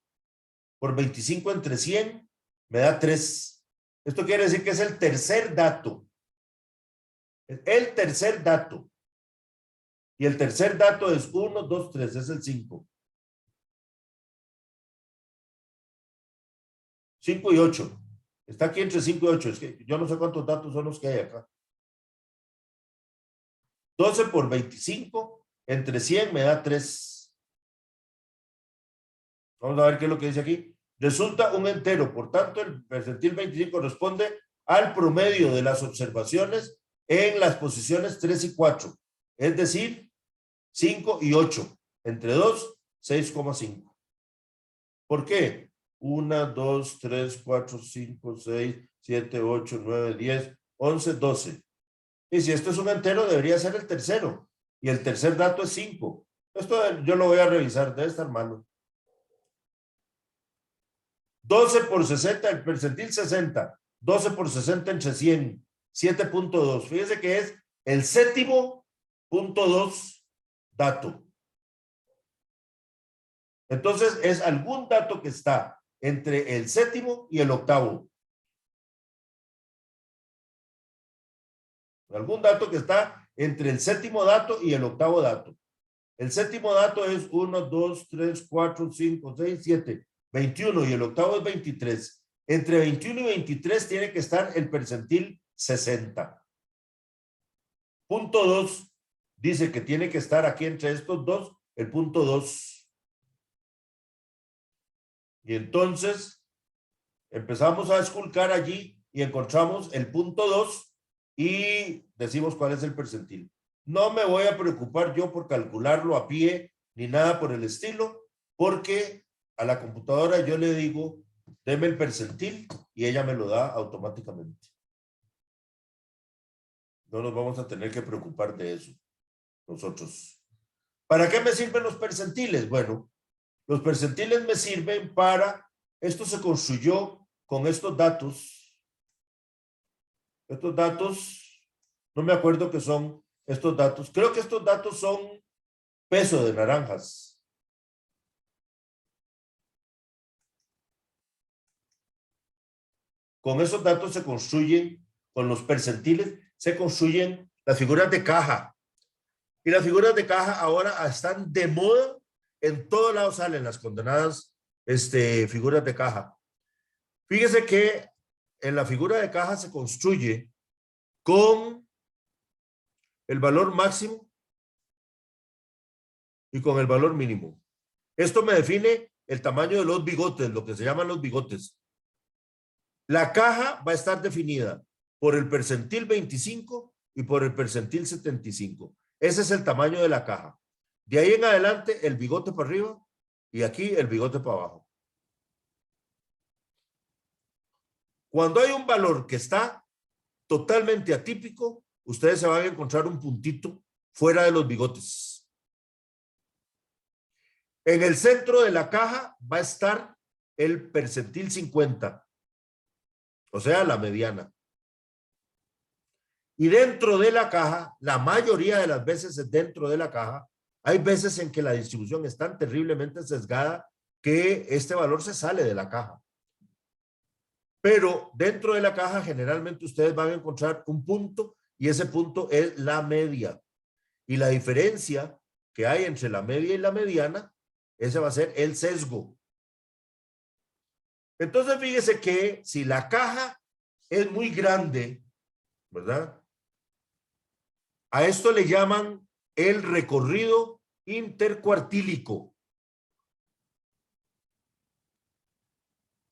Por 25 entre 100 me da 3. Esto quiere decir que es el tercer dato. El tercer dato. Y el tercer dato es 1, 2, 3. Es el 5. 5 y 8. Está aquí entre 5 y 8. Es que yo no sé cuántos datos son los que hay acá. 12 por 25 entre 100 me da 3. Vamos a ver qué es lo que dice aquí. Resulta un entero. Por tanto, el percentil 25 corresponde al promedio de las observaciones en las posiciones 3 y 4. Es decir, 5 y 8. Entre 2, 6,5. ¿Por qué? 1, 2, 3, 4, 5, 6, 7, 8, 9, 10, 11, 12. Y si esto es un entero, debería ser el tercero. Y el tercer dato es 5. Esto yo lo voy a revisar. Debe estar malo. 12 por 60, el percentil 60. 12 por 60 entre 100. 7.2. Fíjese que es el séptimo punto 2 dato. Entonces, es algún dato que está entre el séptimo y el octavo. Algún dato que está entre el séptimo dato y el octavo dato. El séptimo dato es 1, 2, 3, 4, 5, 6, 7, 21 y el octavo es 23. Entre 21 y 23 tiene que estar el percentil 60. Punto 2 dice que tiene que estar aquí entre estos dos el punto 2. Y entonces empezamos a esculcar allí y encontramos el punto 2 y decimos cuál es el percentil. No me voy a preocupar yo por calcularlo a pie ni nada por el estilo, porque a la computadora yo le digo, deme el percentil y ella me lo da automáticamente. No nos vamos a tener que preocupar de eso nosotros. ¿Para qué me sirven los percentiles? Bueno, los percentiles me sirven para, esto se construyó con estos datos. Estos datos, no me acuerdo qué son estos datos. Creo que estos datos son peso de naranjas. Con esos datos se construyen, con los percentiles, se construyen las figuras de caja. Y las figuras de caja ahora están de moda. En todos lados salen las condenadas figuras de caja. Fíjese que en la figura de caja se construye con el valor máximo y con el valor mínimo. Esto me define el tamaño de los bigotes, lo que se llaman los bigotes. La caja va a estar definida por el percentil 25 y por el percentil 75. Ese es el tamaño de la caja. De ahí en adelante, el bigote para arriba y aquí el bigote para abajo. Cuando hay un valor que está totalmente atípico, ustedes se van a encontrar un puntito fuera de los bigotes. En el centro de la caja va a estar el percentil 50, o sea, la mediana. Y dentro de la caja, la mayoría de las veces dentro de la caja, hay veces en que la distribución es tan terriblemente sesgada que este valor se sale de la caja. Pero dentro de la caja generalmente ustedes van a encontrar un punto y ese punto es la media. Y la diferencia que hay entre la media y la mediana, ese va a ser el sesgo. Entonces fíjese que si la caja es muy grande, ¿verdad? A esto le llaman el recorrido intercuartílico.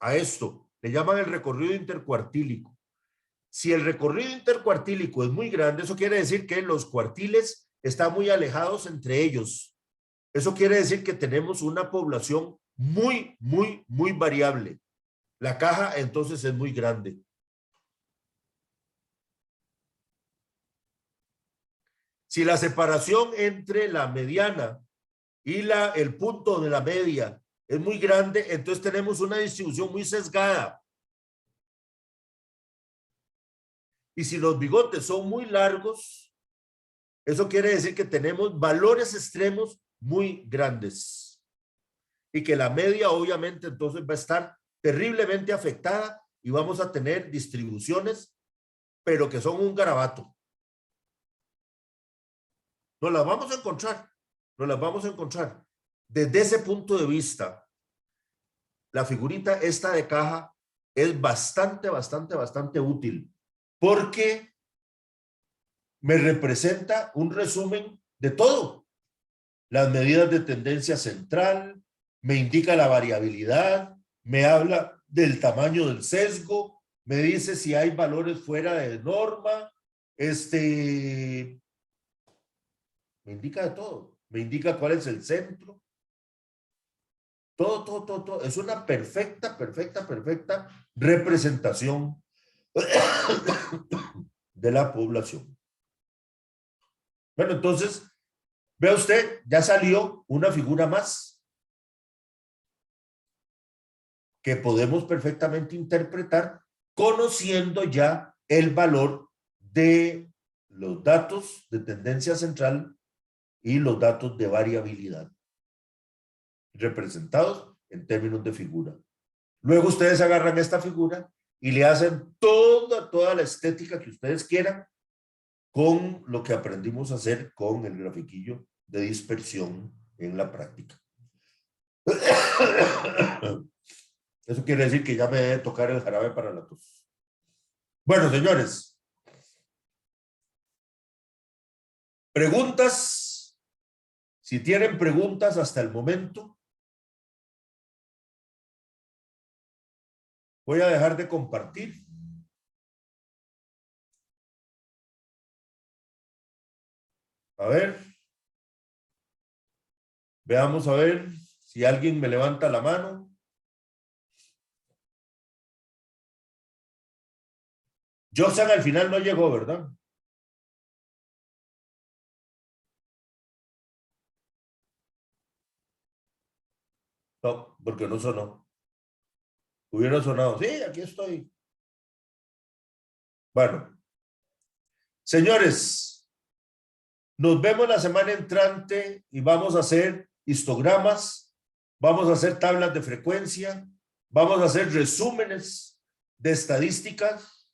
A esto le llaman el recorrido intercuartílico. Si el recorrido intercuartílico es muy grande, eso quiere decir que los cuartiles están muy alejados entre ellos. Eso quiere decir que tenemos una población muy variable. La caja entonces es muy grande. Si la separación entre la mediana y el punto de la media es muy grande, entonces tenemos una distribución muy sesgada. Y si los bigotes son muy largos, eso quiere decir que tenemos valores extremos muy grandes. Y que la media obviamente entonces va a estar terriblemente afectada y vamos a tener distribuciones, pero que son un garabato. Nos las vamos a encontrar, nos las vamos a encontrar. Desde ese punto de vista, la figurita esta de caja es bastante útil porque me representa un resumen de todo. Las medidas de tendencia central, me indica la variabilidad, me habla del tamaño del sesgo, me dice si hay valores fuera de norma, me indica de todo, me indica cuál es el centro. Todo. Es una perfecta representación de la población. Bueno, entonces, vea usted, ya salió una figura más que podemos perfectamente interpretar conociendo ya el valor de los datos de tendencia central y los datos de variabilidad representados en términos de figura. Luego ustedes agarran esta figura y le hacen toda la estética que ustedes quieran con lo que aprendimos a hacer con el grafiquillo de dispersión en la práctica. Eso quiere decir que ya me debe tocar el jarabe para la tos. Bueno, señores. ¿Preguntas? Si tienen preguntas hasta el momento, voy a dejar de compartir. A ver. Veamos a ver si alguien me levanta la mano. Josan al final no llegó, ¿verdad? No, porque no sonó. Hubiera sonado. Sí, aquí estoy. Bueno. Señores, nos vemos la semana entrante y vamos a hacer histogramas, vamos a hacer tablas de frecuencia, vamos a hacer resúmenes de estadísticas,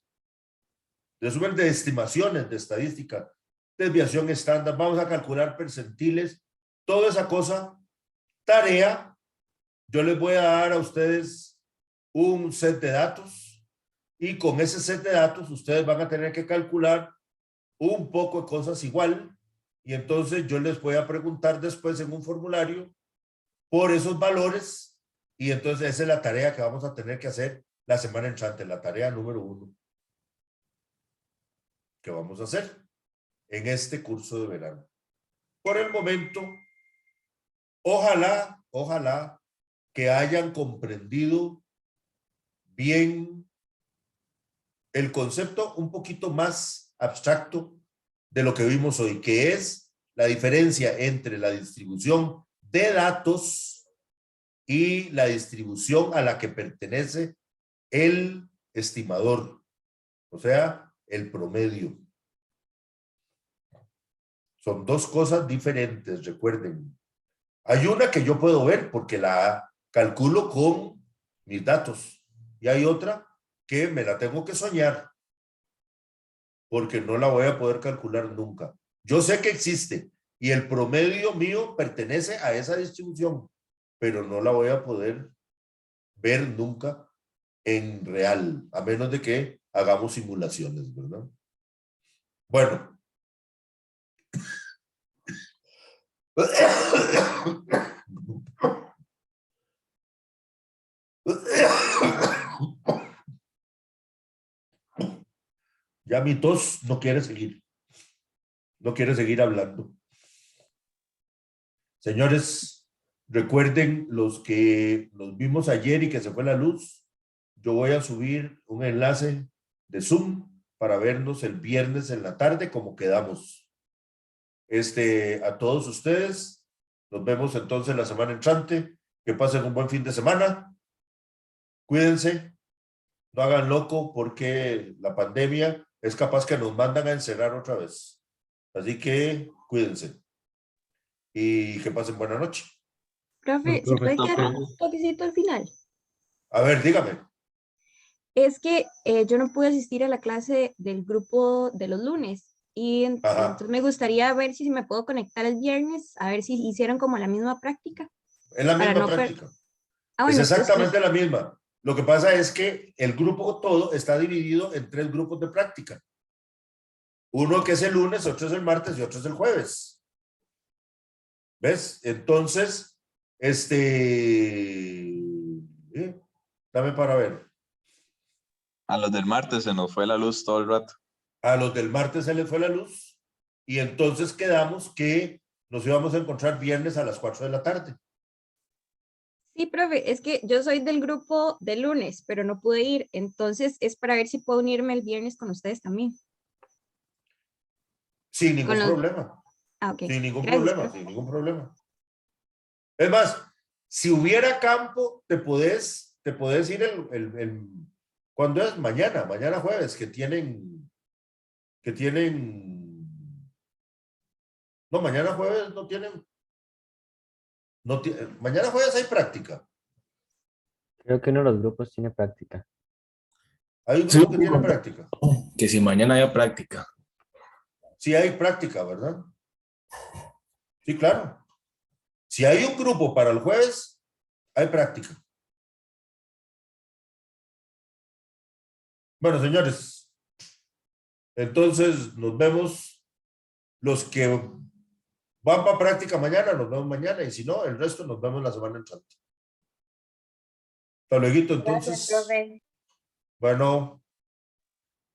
resumen de estimaciones de estadística, desviación estándar, vamos a calcular percentiles, toda esa cosa, tarea. Yo les voy a dar a ustedes un set de datos y con ese set de datos ustedes van a tener que calcular un poco de cosas igual y entonces yo les voy a preguntar después en un formulario por esos valores y entonces esa es la tarea que vamos a tener que hacer la semana entrante, la tarea número 1 que vamos a hacer en este curso de verano. Por el momento, ojalá que hayan comprendido bien el concepto un poquito más abstracto de lo que vimos hoy, que es la diferencia entre la distribución de datos y la distribución a la que pertenece el estimador, o sea, el promedio. Son dos cosas diferentes, recuerden. Hay una que yo puedo ver porque la calculo con mis datos y hay otra que me la tengo que soñar porque no la voy a poder calcular nunca. Yo sé que existe y el promedio mío pertenece a esa distribución, pero no la voy a poder ver nunca en real, a menos de que hagamos simulaciones, ¿verdad? Bueno. Ya mi tos no quiere seguir. No quiere seguir hablando. Señores, recuerden los que nos vimos ayer y que se fue la luz. Yo voy a subir un enlace de Zoom para vernos el viernes en la tarde como quedamos. A todos ustedes, nos vemos entonces la semana entrante. Que pasen un buen fin de semana. Cuídense. No hagan loco porque la pandemia es capaz que nos mandan a encerrar otra vez. Así que cuídense. y que pasen buena noche. Profe, ¿se puede quedar un toquecito al final? A ver, dígame. Es que yo no pude asistir a la clase del grupo de los lunes y Ajá. entonces me gustaría ver si me puedo conectar el viernes, a ver si hicieron como la misma práctica. Es la Para misma no per- práctica. Ah, Es bueno, exactamente la misma. Lo que pasa es que el grupo todo está dividido en 3 grupos de práctica. Uno que es el lunes, otro es el martes y otro es el jueves. ¿Ves? Entonces, dame para ver. A los del martes se nos fue la luz todo el rato. A los del martes se les fue la luz y entonces quedamos que nos íbamos a encontrar viernes a las 4 de la tarde. Sí, profe, es que yo soy del grupo de lunes, pero no pude ir, entonces es para ver si puedo unirme el viernes con ustedes también. Sin ningún Con los- problema. Ah, ok. Sin ningún Gracias, problema, profe. sin ningún problema. Es más, si hubiera campo, te podés ir ¿cuándo es? Mañana jueves, que tienen, no, mañana jueves no tienen, mañana jueves hay práctica. Creo que uno de los grupos tiene práctica. Hay un Sí, grupo que tiene práctica. que si mañana haya práctica. Sí hay práctica, ¿verdad? Sí, claro. Si hay un grupo para el jueves, hay práctica. Bueno, señores, entonces nos vemos. Los que van para práctica mañana, nos vemos mañana, y si no, el resto nos vemos la semana entrante. Hasta luego, entonces. Gracias, profe. Bueno,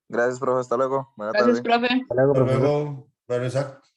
Gracias, profe. Hasta luego. Buena Gracias, tarde. profe. Hasta luego, hasta profesor. luego. Bueno, exacto.